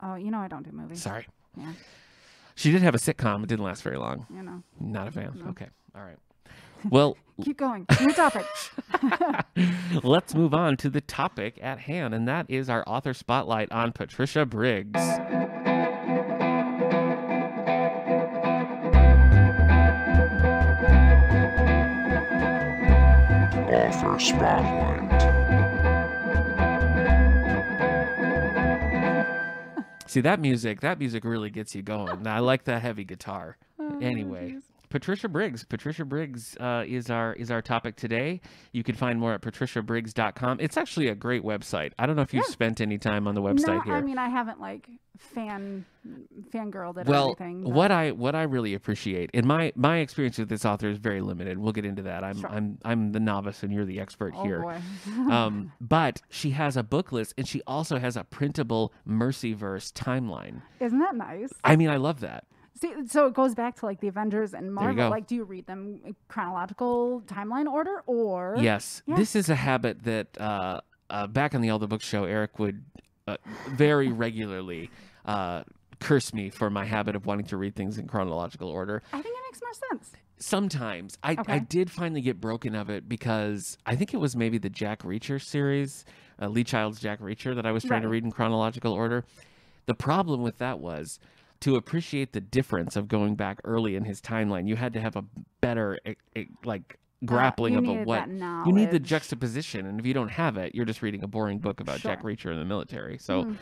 Oh, I don't do movies. Sorry. Yeah. She did have a sitcom. It didn't last very long. Not a fan. No. Okay. All right. Well, keep going. New topic. Let's move on to the topic at hand, and that is our author spotlight on Patricia Briggs. Author spotlight. See, that music really gets you going. I like that heavy guitar. Anyway. Geez. Patricia Briggs. Patricia Briggs is our topic today. You can find more at patriciabriggs.com. It's actually a great website. I don't know if you've spent any time on the website here. I mean, I haven't fangirled it or anything. What I really appreciate, and my experience with this author is very limited. We'll get into that. I'm the novice and you're the expert here. Boy. But she has a book list and she also has a printable Mercyverse timeline. Isn't that nice? I mean, I love that. See, so it goes back to the Avengers and Marvel. There you go. Do you read them in chronological timeline order or? Yes. This is a habit that back on the All the Books show, Eric would very regularly curse me for my habit of wanting to read things in chronological order. I think it makes more sense. Sometimes. I did finally get broken of it because I think it was maybe the Jack Reacher series, Lee Child's Jack Reacher, that I was trying to read in chronological order. The problem with that was, to appreciate the difference of going back early in his timeline, you had to have a better grappling of what you need, the juxtaposition, and if you don't have it, you're just reading a boring book about Jack Reacher in the military. So,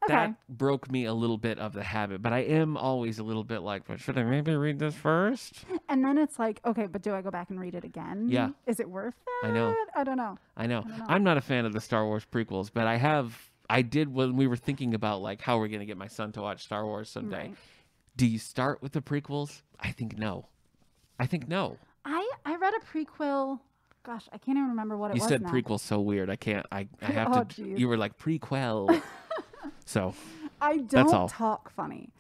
that broke me a little bit of the habit. But I am always a little bit but should I maybe read this first? And then it's okay, but do I go back and read it again? Yeah. Is it worth that? I know. I don't know. I'm not a fan of the Star Wars prequels, but I did when we were thinking about how we're going to get my son to watch Star Wars someday. Right. Do you start with the prequels? I think no. I read a prequel. Gosh, I can't even remember what it was. You said prequel so weird. I can't. I have to. Geez. You were like prequel. So I don't talk funny.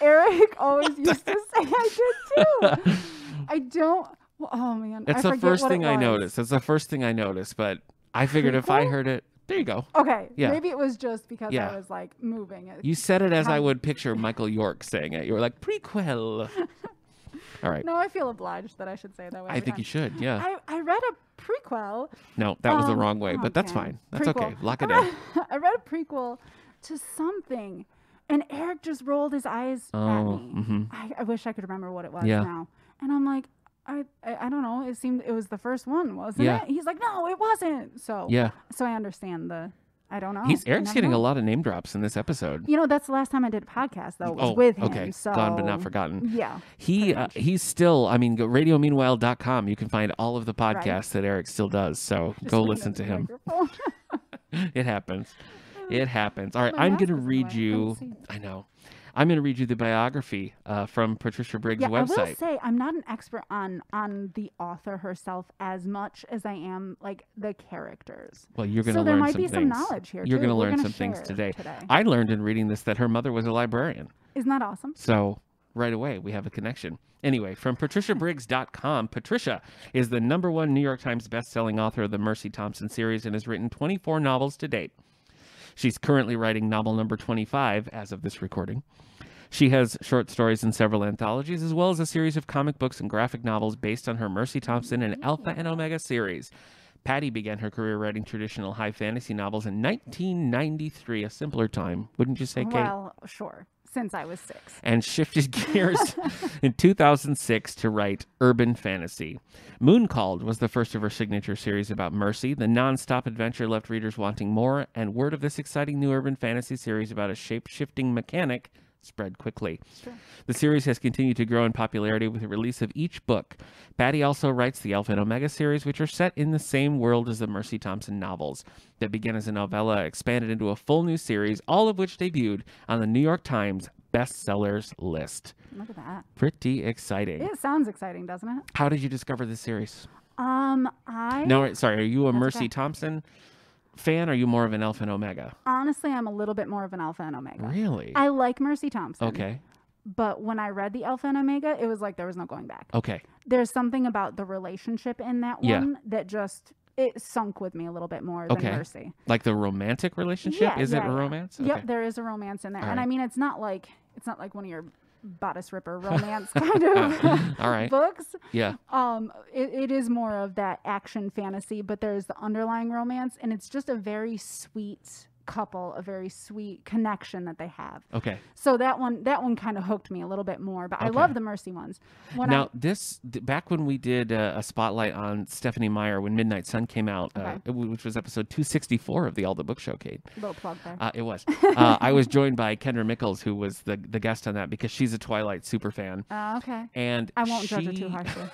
Eric always used to say I did too. I don't. Oh man, it's the first thing I noticed. It's the first thing I noticed, but I figured if I heard it. There you go. Okay. Yeah. Maybe it was just because I was moving it. You said it as I would picture Michael York saying it. You were like, prequel. All right. No, I feel obliged that I should say it that way. I think you should, yeah. I read a prequel. No, that was the wrong way, but that's fine. That's okay. Lock it in. I read a prequel to something, and Eric just rolled his eyes at me. Mm-hmm. I wish I could remember what it was now. And I'm like, I don't know. It seemed it was the first one, wasn't it? He's like, no, it wasn't. So So I understand I don't know. Eric's getting a lot of name drops in this episode. That's the last time I did a podcast though. It was with him. Okay. So gone but not forgotten. Yeah. He's still. I mean, go radiomeanwhile.com. You can find all of the podcasts that Eric still does. So go listen to him. It happens. It happens. All right, I'm going to read you. I know. I'm going to read you the biography from Patricia Briggs' website. I will say I'm not an expert on the author herself as much as I am the characters. Well, you're going to learn some things. So there might be some knowledge here. You're going to learn some things today. I learned in reading this that her mother was a librarian. Isn't that awesome? So right away we have a connection. Anyway, from patriciabriggs.com, Patricia is the #1 New York Times bestselling author of the Mercy Thompson series and has written 24 novels to date. She's currently writing novel number 25 as of this recording. She has short stories in several anthologies, as well as a series of comic books and graphic novels based on her Mercy Thompson and Alpha and Omega series. Patty began her career writing traditional high fantasy novels in 1993, a simpler time, wouldn't you say, Kate? Well, sure, since I was 6. And shifted gears in 2006 to write urban fantasy. Moon Called was the first of her signature series about Mercy. The non-stop adventure left readers wanting more, and word of this exciting new urban fantasy series about a shape-shifting mechanic spread quickly. Sure. The series has continued to grow in popularity with the release of each book. Patty also writes the Alpha and Omega series, which are set in the same world as the Mercy Thompson novels that began as a novella, expanded into a full new series, all of which debuted on the New York Times bestsellers list. Look at that. Pretty exciting. It sounds exciting, doesn't it? How did you discover this series? I... No, sorry. Are you a Mercy okay. Thompson fan? Or are you more of an Alpha and Omega? Honestly, I'm a little bit more of an Alpha and Omega. Really? I like Mercy Thompson. Okay. But when I read the Alpha and Omega, it was like there was no going back. Okay. There's something about the relationship in that one that just, it sunk with me a little bit more than Mercy. Like the romantic relationship? Yeah, Is it a romance? Okay. Yep, there is a romance in there. All And right. I mean, it's not like one of your bodice ripper romance kind of All right. books. Yeah. It is more of that action fantasy, but there's the underlying romance, and it's just a very sweet couple, a very sweet connection that they have. Okay. So that one kind of hooked me a little bit more, but I love the Mercy ones. Back when we did a spotlight on Stephanie Meyer when Midnight Sun came out, which was episode 264 of the All the Book Showcase. Little plug there. It was. I was joined by Kendra Mickles, who was the guest on that because she's a Twilight super fan. Okay. And I won't judge her too harshly.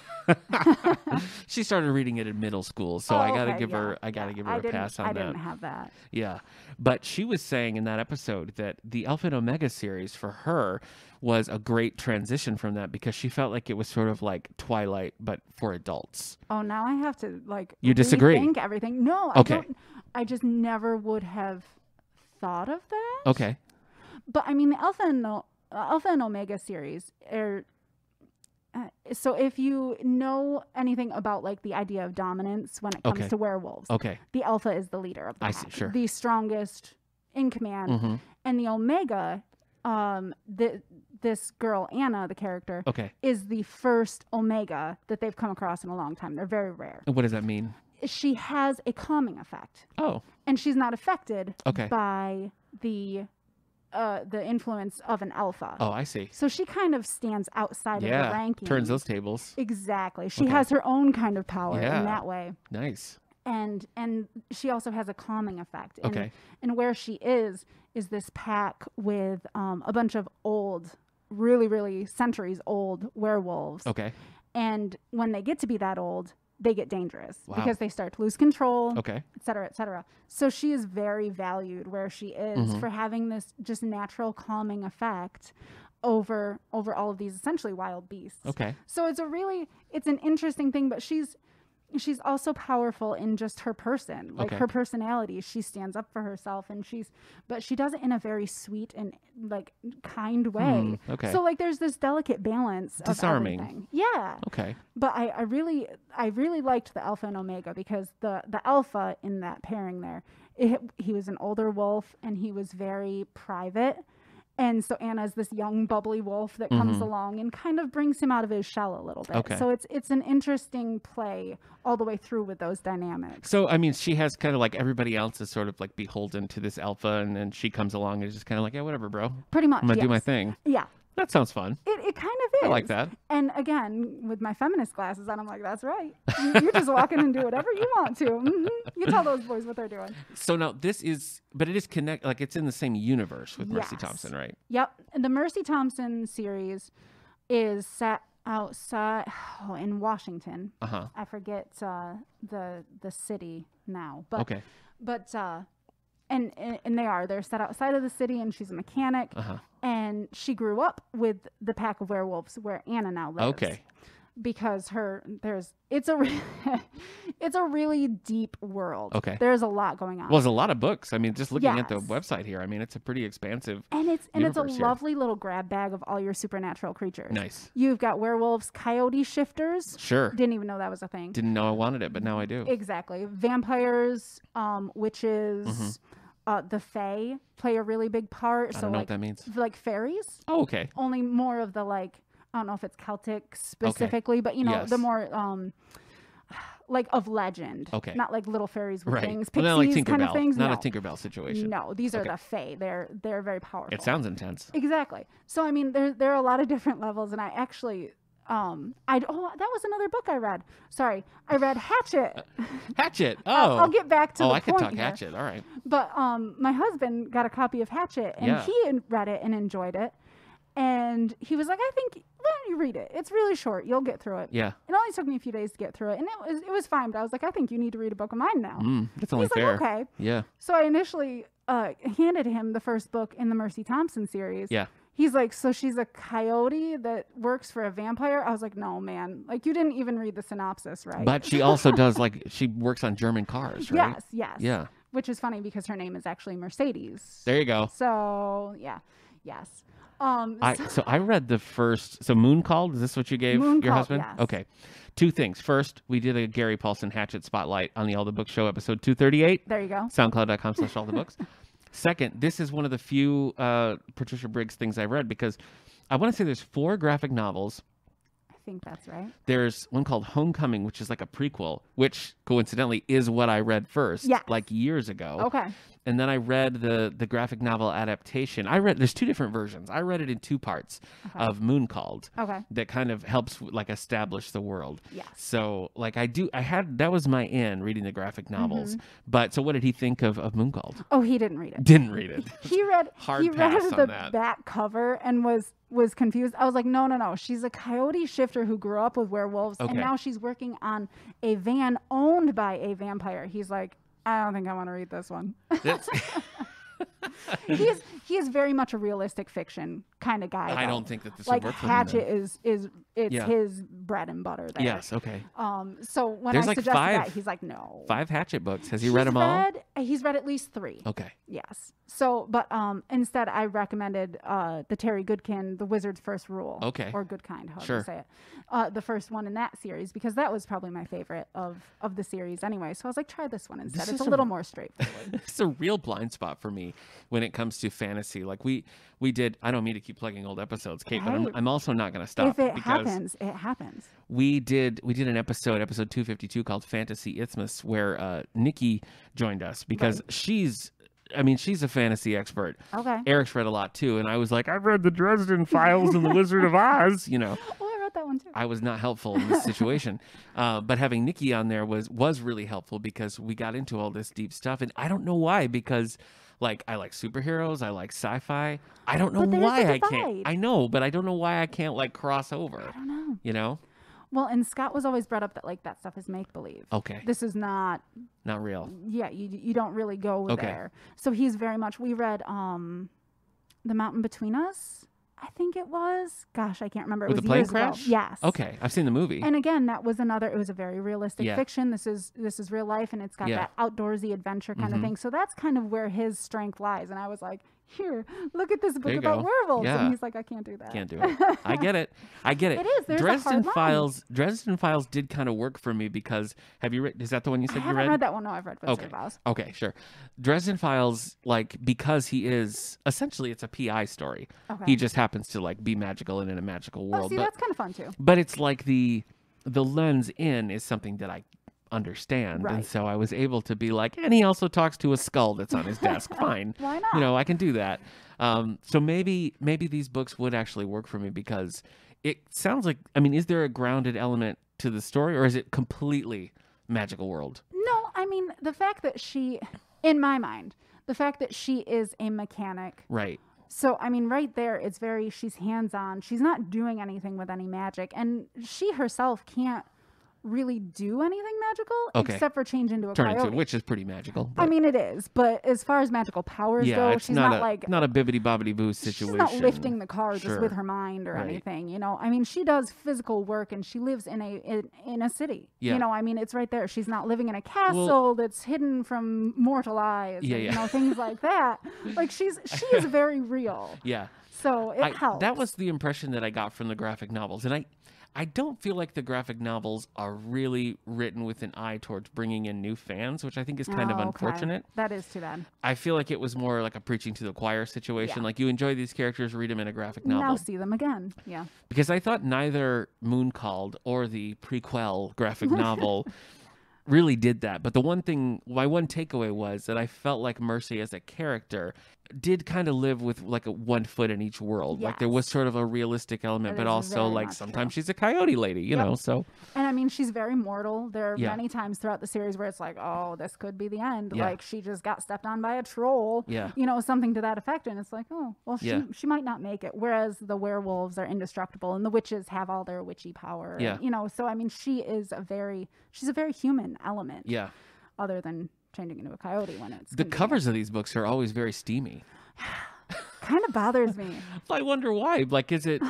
She started reading it in middle school, so I gotta give her a pass on that. I didn't have that. Yeah, but she was saying in that episode that the Alpha and Omega series for her was a great transition from that because she felt like it was sort of like Twilight but for adults. Oh, now I have to You disagree? Rethink everything. No, I don't. I just never would have thought of that. Okay. But I mean, the Alpha and Omega series are. So if you know anything about like the idea of dominance when it comes to werewolves, the Alpha is the leader of the pack, sure. the strongest in command, and the Omega, this girl Anna, the character, is the first Omega that they've come across in a long time. They're very rare. And what does that mean? She has a calming effect. Oh, and she's not affected by the influence of an Alpha. Oh, I see. So she kind of stands outside of the ranking. Turns those tables. Exactly. She has her own kind of power in that way. Nice. And she also has a calming effect. And where she is this pack with a bunch of old, really, really centuries old werewolves. Okay. And when they get to be that old, they get dangerous because they start to lose control, et cetera, et cetera. So she is very valued where she is for having this just natural calming effect over all of these essentially wild beasts. Okay. So it's an interesting thing, but she's also powerful in just her person, like her personality. She stands up for herself, but she does it in a very sweet and like kind way. So like there's this delicate balance. Disarming. Of everything. Yeah. Okay. But I really liked the Alpha and Omega because the Alpha in that pairing there, he was an older wolf and he was very private. And so Anna's this young, bubbly wolf that comes along and kind of brings him out of his shell a little bit. Okay. So it's an interesting play all the way through with those dynamics. So, I mean, she has kind of like everybody else is sort of like beholden to this Alpha, and then she comes along and is just kind of like, yeah, whatever, bro. Pretty much, I'm going to do my thing. Yeah. That sounds fun. It kind of is. I like that. And again, with my feminist glasses on, I'm like, that's right. You just walk in and do whatever you want to. You tell those boys what they're doing. So now it is like it's in the same universe with Mercy Thompson, right? Yep. And the Mercy Thompson series is set outside in Washington. I forget the city now. But, But and they're set outside of the city, and she's a mechanic, and she grew up with the pack of werewolves where Anna now lives. Okay. Because it's a really deep world. Okay. There's a lot going on. Well, there's a lot of books. I mean, just looking at the website here, I mean, it's a pretty expansive. And it's a lovely little grab bag of all your supernatural creatures. Nice. You've got werewolves, coyote shifters. Sure. Didn't even know that was a thing. Didn't know I wanted it, but now I do. Exactly. Vampires, witches. The Fae play a really big part. I don't know what that means. Like fairies. Oh, okay. Only more of the I don't know if it's Celtic specifically, but the more like of legend. Okay. Not like little fairies with wings, pixies, not like kind of things. Not a Tinkerbell situation. No, these are the Fae. They're very powerful. It sounds intense. Exactly. So I mean, there are a lot of different levels, and I actually. That was another book I read. Sorry, I read Hatchet. Hatchet. Oh, I'll get back to. I could talk here. Hatchet. All right. But my husband got a copy of Hatchet, and he read it and enjoyed it. And he was like, "I think why don't you read it? It's really short. You'll get through it." Yeah. It only took me a few days to get through it, and it was fine. But I was like, "I think you need to read a book of mine now." That's only fair. Like, okay. Yeah. So I initially handed him the first book in the Mercy Thompson series. Yeah. He's like, so she's a coyote that works for a vampire? I was like, no, man. Like, you didn't even read the synopsis, right? But she also does, like, she works on German cars, right? Yes. Yeah. Which is funny because her name is actually Mercedes. There you go. So, yeah. Yes. So I read the first, so Moon Called, is this what you gave your husband? Yes. Okay. 2 things. First, we did a Gary Paulson Hatchet Spotlight on the All the Books Show, episode 238. There you go. SoundCloud.com/allthebooks. Second, this is one of the few Patricia Briggs things I read because I want to say there's 4 graphic novels. I think that's right. There's one called Homecoming, which is like a prequel, which coincidentally is what I read first, like years ago. Okay. And then I read the graphic novel adaptation. There's 2 different versions. I read it in 2 parts of Moon Called. Okay. That kind of helps like establish the world. Yes. So like that was my in reading the graphic novels. But so what did he think of Moon Called? Oh, he didn't read it. Didn't read it. He read the that. back cover and was confused. I was like, no. She's a coyote shifter who grew up with werewolves and now she's working on a van owned by a vampire. He's like, I don't think I want to read this one. He is very much a realistic fiction kind of guy. I don't think that this would work for him. Hatchet is his bread and butter there. Yes, okay. So when There's I like suggested 5, that, he's like, no. 5 Hatchet books. Has he read them all? He's read at least 3. Okay. Yes. So, but instead I recommended the Terry Goodkin, The Wizard's First Rule. Okay. Or Goodkind, however you say it. The first one in that series, because that was probably my favorite of the series anyway. So I was like, try this one instead. It's a little more straightforward. It's a real blind spot for me when it comes to fantasy. Like we did, I don't mean to keep plugging old episodes, Kate, but I'm also not going to stop. If it happens, it happens. We did an episode 252 called Fantasy Isthmus, where Nikki joined us because she's a fantasy expert. Okay. Eric's read a lot too, and I was like, I've read the Dresden Files and the Wizard of Oz, you know. Oh, I read that one too. I was not helpful in this situation. But having Nikki on there was really helpful because we got into all this deep stuff, and I don't know why, because like I like superheroes, I like sci-fi. I don't know why I can't. I know, but I don't know why I can't like cross over. I don't know. You know? Well, and Scott was always brought up that like that stuff is make believe. Okay. This is not real. Yeah, you don't really go there. So he's very much. We read The Mountain Between Us. I think it was. Gosh, I can't remember. It With was the plane years crash? ago. Yes. Okay, I've seen the movie. And again, that was another. It was a very realistic fiction. This is real life, and it's got that outdoorsy adventure kind of thing. So that's kind of where his strength lies. And I was like, here, look at this book about werewolves. Yeah. And he's like, I can't do that. Can't do it. I get it. It is. There's Dresden a hard line. Dresden Files did kind of work for me because have you read? Is that the one you said you read? I haven't read that one. No, I've read Wizard of Oz. Okay, sure. Dresden Files, like because he is essentially it's a PI story. Okay. He just happens to like be magical and in a magical world. Oh, see, that's kind of fun too. But it's like the lens in is something that I understand, and so I was able to be like, and he also talks to a skull that's on his desk. Fine, why not? You know, I can do that. So maybe these books would actually work for me because it sounds like. I mean, is there a grounded element to the story, or is it completely magical world? No, I mean the fact that she, in my mind, the fact that she is a mechanic, right? So, I mean, right there, it's she's hands-on. She's not doing anything with any magic, and she herself can't really do anything magical except for change into a coyote. Which is pretty magical. But... I mean, it is, but as far as magical powers go, she's not a bibbity bobbity boo situation. She's not lifting the car just with her mind or anything, you know. I mean, she does physical work and she lives in a city. Yeah. You know, I mean, it's right there. She's not living in a castle that's hidden from mortal eyes. Yeah, and, you know, things like that. Like she is very real. Yeah. So it helps. That was the impression that I got from the graphic novels, and I don't feel like the graphic novels are really written with an eye towards bringing in new fans, which I think is kind of unfortunate. That is too bad. I feel like it was more like a preaching to the choir situation. Like you enjoy these characters, read them in a graphic novel. Now see them again. Yeah. Because I thought neither Moon Called or the prequel graphic novel really did that. But my one takeaway was that I felt like Mercy as a character did kind of live with like a 1 foot in each world. Like there was sort of a realistic element, but also like sometimes she's a coyote lady, you know, so. And I mean, she's very mortal. There are many times throughout the series where it's like, oh, this could be the end. Like she just got stepped on by a troll, you know, something to that effect. And it's like, oh, well, she might not make it. Whereas the werewolves are indestructible and the witches have all their witchy power. Yeah. And, you know, so I mean, she's a very human element. Yeah. Other than changing into a coyote when it's the covers of these books are always very steamy. kind of bothers me. I wonder why. Like, is it?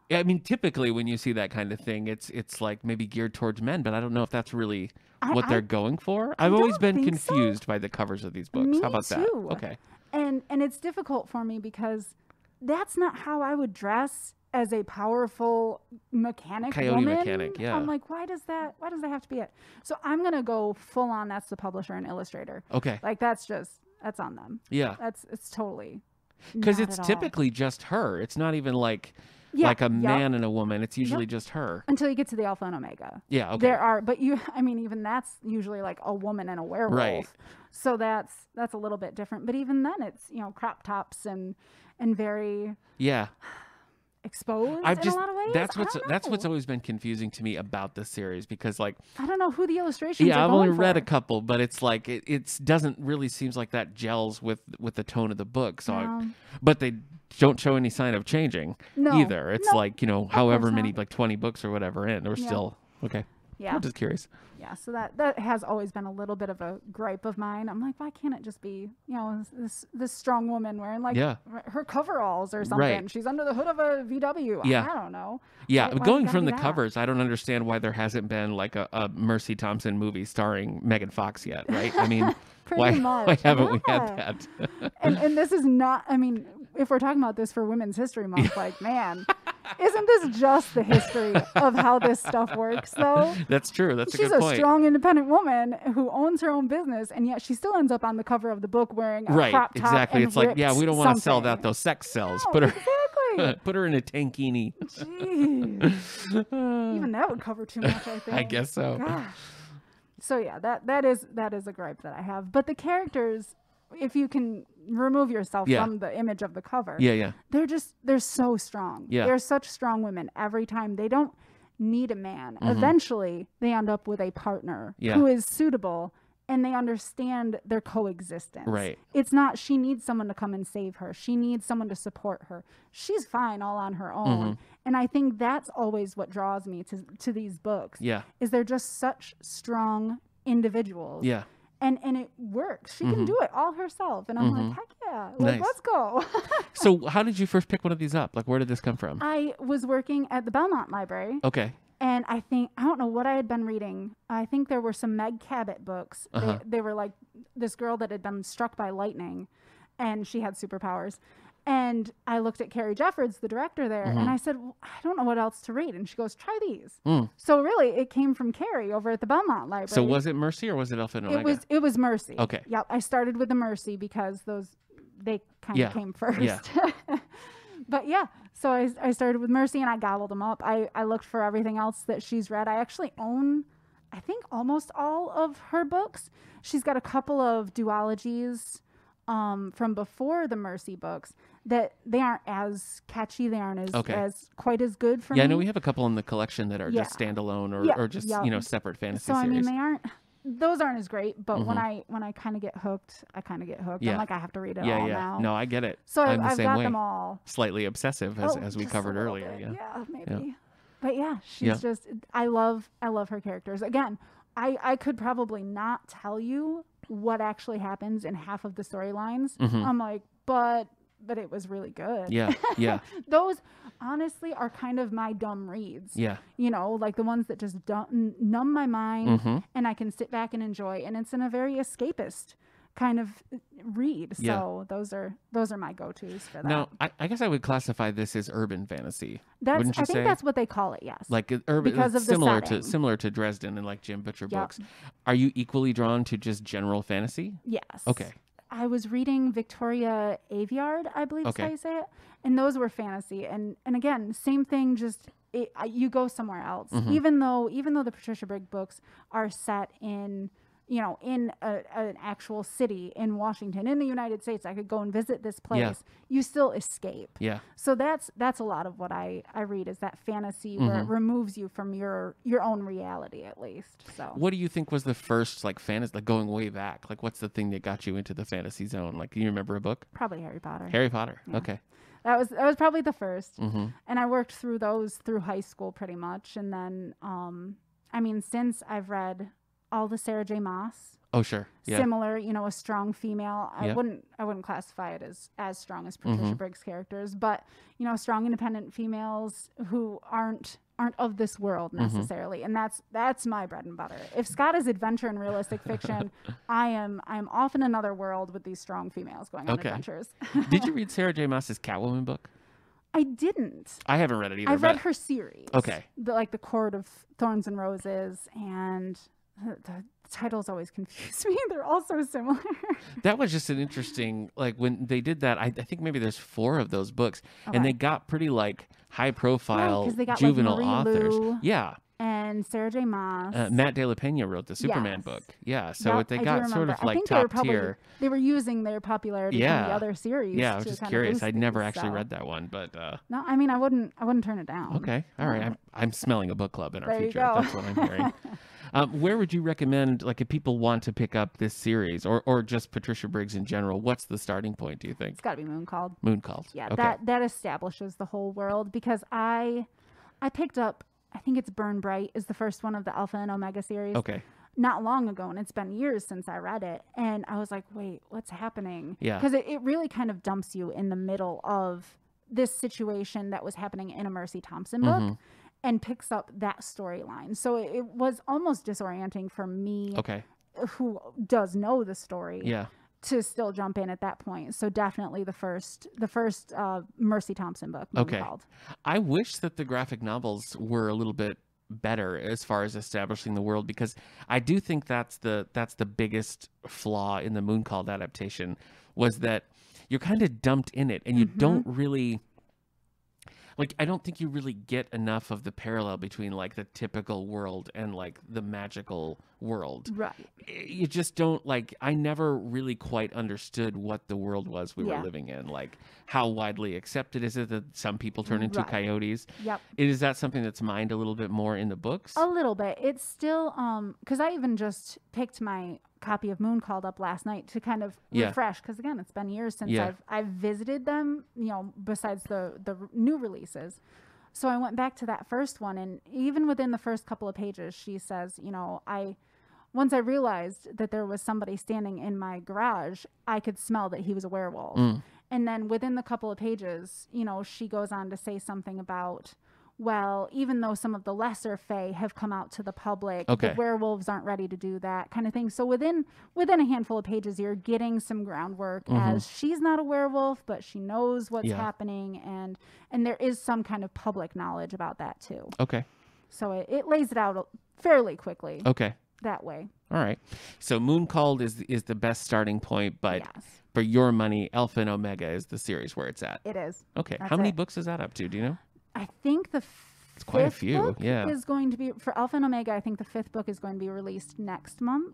I mean, typically when you see that kind of thing, it's like maybe geared towards men, but I don't know if that's really what they're going for. I've always been confused by the covers of these books. How about that? Okay. And it's difficult for me because that's not how I would dress as a powerful mechanic Coyote woman. mechanic, yeah. I'm like, why does that have to be it? So I'm gonna go full on. That's the publisher and illustrator. Okay. Like that's on them. Yeah. It's totally. Because it's typically just her. It's not even like a man and a woman. It's usually just her. Until you get to the Alpha and Omega. Yeah, okay. There are, but even that's usually like a woman and a werewolf. Right. So that's a little bit different. But even then it's, crop tops and very exposed in a lot of ways. That's what's always been confusing to me about this series, because like I don't know who the illustrations are I've going only for. read a couple, but it's like it doesn't really seems like that gels with the tone of the book. So but they don't show any sign of changing either. It's like, however many, like 20 books or whatever in, or still okay. Yeah. I'm just curious. Yeah, so that has always been a little bit of a gripe of mine. I'm like, why can't it just be, this strong woman wearing like her coveralls or something? Right. She's under the hood of a VW. Yeah. I don't know. Yeah, why going from the covers, I don't understand why there hasn't been like a Mercy Thompson movie starring Megan Fox yet, right? I mean, why haven't we had that? and this is not, I mean, if we're talking about this for Women's History Month, like, man, isn't this just the history of how this stuff works, though? That's true. That's a good point. She's a strong, independent woman who owns her own business, and yet she still ends up on the cover of the book wearing a crop top exactly. and It's like, we don't want to sell something. out those sex cells. No, put her, exactly. put her in a tankini. Jeez. Even that would cover too much, I think. I guess so. Gosh. So yeah, that is a gripe that I have. But the characters, if you can remove yourself from the image of the cover, they're so strong. They're such strong women every time. They don't need a man. Eventually they end up with a partner who is suitable, and they understand their coexistence. Right. It's not she needs someone to come and save her. She needs someone to support her. She's fine all on her own. And I think that's always what draws me to these books. Yeah. Is they're just such strong individuals. Yeah. And it works. She can do it all herself. And I'm like, heck yeah. Like, let's go. So how did you first pick one of these up? Like, where did this come from? I was working at the Belmont Library. Okay. And I don't know what I had been reading. I think there were some Meg Cabot books. They were like this girl that had been struck by lightning, and she had superpowers. And I looked at Carrie Jeffords, the director there, and I said, well, I don't know what else to read. And she goes, try these. So really, it came from Carrie over at the Belmont Library. So was it Mercy or was it Alpha and Omega? It was Mercy. Okay. Yep. I started with the Mercy because they kind of came first. Yeah. But yeah, so I started with Mercy and I gobbled them up. I looked for everything else that she's read. I actually own, I think, almost all of her books. She's got a couple of duologies from before the Mercy books that they aren't as catchy. They aren't as quite as good for me. Yeah, I know we have a couple in the collection that are just standalone or just separate fantasy series. So I mean, those aren't as great, but when I kind of get hooked, Yeah. I'm like, I have to read it all now. No, I get it. So I've got them all. Slightly obsessive, as we covered earlier. Bit. Yeah, maybe. Yeah. But yeah, she's just. I love her characters. Again, I could probably not tell you what actually happens in half of the storylines. I'm like, but it was really good. Yeah, yeah. Those honestly are kind of my dumb reads. Yeah. Like the ones that just don't numb my mind and I can sit back and enjoy, and it's in a very escapist kind of read. So those are my go-tos for that. Now, I guess I would classify this as urban fantasy. I think that's what they call it, yes. Like urban, because of similar to Dresden and like Jim Butcher books. Are you equally drawn to just general fantasy? Yes. Okay. I was reading Victoria Aveyard, I believe is how you say it, and those were fantasy. And again, same thing. Just you go somewhere else. Even though the Patricia Briggs books are set in an actual city in Washington, in the United States, I could go and visit this place. Yeah. You still escape. Yeah. So that's a lot of what I read is that fantasy where it removes you from your own reality, at least. So what do you think was the first like fantasy, like going way back? Like what's the thing that got you into the fantasy zone? Like, can you remember a book? Probably Harry Potter. Harry Potter. Yeah. Okay. That was probably the first. And I worked through those through high school pretty much. And then, since I've read all the Sarah J. Maas. Oh, sure. Yeah. Similar, a strong female. I wouldn't classify it as strong as Patricia Briggs characters, but strong independent females who aren't of this world necessarily. And that's my bread and butter. If Scott is adventure and realistic fiction, I'm off in another world with these strong females going on adventures. Did you read Sarah J. Maas's Catwoman book? I didn't. I haven't read it either. I've read her series. Okay. The Court of Thorns and Roses, and the titles always confuse me. They're all so similar. That was just an interesting, when they did that, I think maybe there's 4 of those books, and they got pretty high profile juvenile authors. Lou and Sarah J. Maas. Matt De La Pena wrote the Superman book. Yeah, so they got sort of top tier. They were using their popularity from the other series. Yeah, I was just curious. I'd never actually read that one, but no, I mean I wouldn't turn it down. Okay, all right. I'm smelling a book club in our future. That's what I'm hearing. Where would you recommend, if people want to pick up this series or just Patricia Briggs in general, what's the starting point, do you think? It's got to be Mooncalled. Mooncalled. Yeah, okay. that establishes the whole world, because I picked up, I think it's Burn Bright is the first one of the Alpha and Omega series. Okay. Not long ago, and it's been years since I read it. And I was like, wait, what's happening? Yeah. Because it really kind of dumps you in the middle of this situation that was happening in a Mercy Thompson book. And picks up that storyline. So it was almost disorienting for me, who does know the story, to still jump in at that point. So definitely the first Mercy Thompson book. Called. I wish that the graphic novels were a little bit better as far as establishing the world, because I do think that's the biggest flaw in the Mooncalled adaptation, was that you're kind of dumped in it, and you don't really. I don't think you really get enough of the parallel between the typical world and the magical world. Right. You just don't I never really quite understood what the world was we were living in. How widely accepted is it that some people turn into coyotes? Yep. Is that something that's mined a little bit more in the books? A little bit. It's still, because I even just picked my copy of Mooncalled up last night to kind of refresh, because again, it's been years since I've visited them, besides the new releases. So I went back to that first one, and even within the first couple of pages, she says, once I realized that there was somebody standing in my garage, I could smell that he was a werewolf. And then within the couple of pages, she goes on to say something about, well, even though some of the lesser fae have come out to the public, the werewolves aren't ready to do that kind of thing. So within a handful of pages, you're getting some groundwork as she's not a werewolf, but she knows what's happening, and there is some kind of public knowledge about that too. Okay. So it lays it out fairly quickly. Okay. That way. All right. So Mooncalled is the best starting point, but for your money, Alpha and Omega is the series where it's at. It is. Okay. How many books is that up to? Do you know? I think it's quite a few. Book is going to be for Alpha and Omega. I think the 5th book is going to be released next month.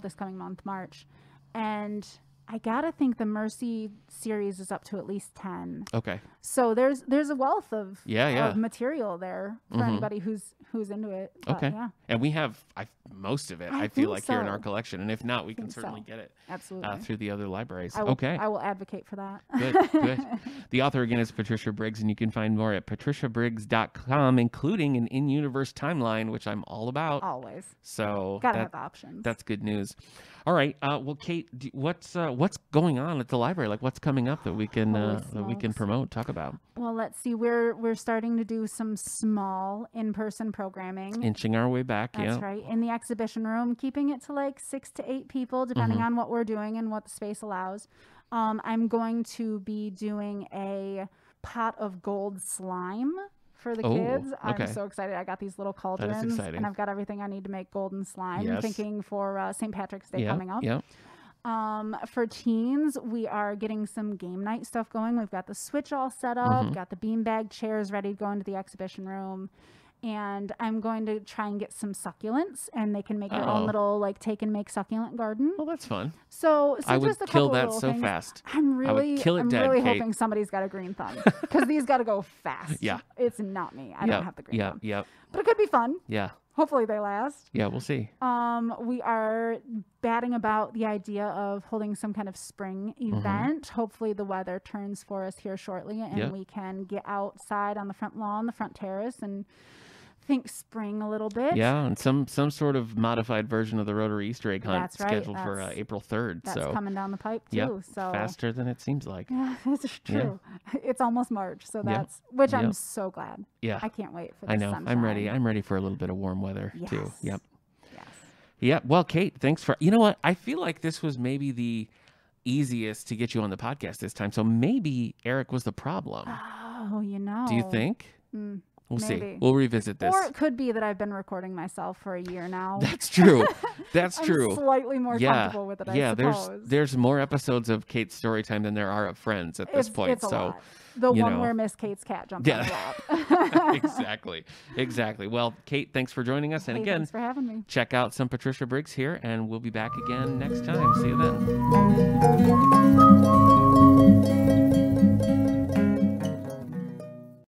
This coming month, March, and I gotta think the Mercy series is up to at least 10. Okay. So there's a wealth of material there for Mm-hmm. anybody who's into it. But okay. Yeah. And we have most of it, I feel like, here in our collection. And if not, we can certainly get it absolutely through the other libraries. I will advocate for that. Good. The author, again, is Patricia Briggs, and you can find more at patriciabriggs.com, including an in-universe timeline, which I'm all about. Always. So gotta have options. That's good news. All right. Well, Kate, what's going on at the library? Like, what's coming up that we can promote, talk about? Well, let's see. We're starting to do some small in-person programming. Inching our way back. That's right. In the exhibition room, keeping it to like 6 to 8 people, depending on what we're doing and what the space allows. I'm going to be doing a pot of gold slime for the kids. Okay. I'm so excited. I got these little cauldrons and I've got everything I need to make golden slime. Yes. Thinking for St. Patrick's Day coming up. Yeah. For teens, we are getting some game night stuff going. We've got the Switch all set up, got the beanbag chairs ready to go into the exhibition room. And I'm going to try and get some succulents, and they can make their own little like take and make succulent garden. Well, that's fun. So I would just a kill couple that so things. fast. I'm really Kate. hoping somebody's got a green thumb, because these got to go fast. Yeah, it's not me. I don't have the green thumb. Yeah. But it could be fun. Yeah. Hopefully they last. Yeah, we'll see. We are batting about the idea of holding some kind of spring event. Hopefully the weather turns for us here shortly, and we can get outside on the front lawn, the front terrace, and think spring a little bit. Yeah, and some sort of modified version of the Rotary Easter egg hunt scheduled for April 3rd. That's coming down the pipe too. Yep, so faster than it seems like. Yeah, it's true. Yeah. It's almost March, so that's which I'm so glad. Yeah, I can't wait for. The I know. Sunshine. I'm ready. I'm ready for a little bit of warm weather too. Yep. Yes. Yep. Well, Kate, thanks for. You know what? I feel like this was maybe the easiest to get you on the podcast this time. So maybe Eric was the problem. Oh, you know. Do you think? We'll see. We'll revisit this. Or it could be that I've been recording myself for a year now. That's true. That's true. I'm slightly more comfortable with it, I suppose. There's more episodes of Kate's story time than there are of Friends at this point. It's a lot. The one where Miss Kate's cat jumped on the lap. Exactly. Well, Kate, thanks for joining us. And again, thanks for having me. Check out some Patricia Briggs here, and we'll be back again next time. See you then.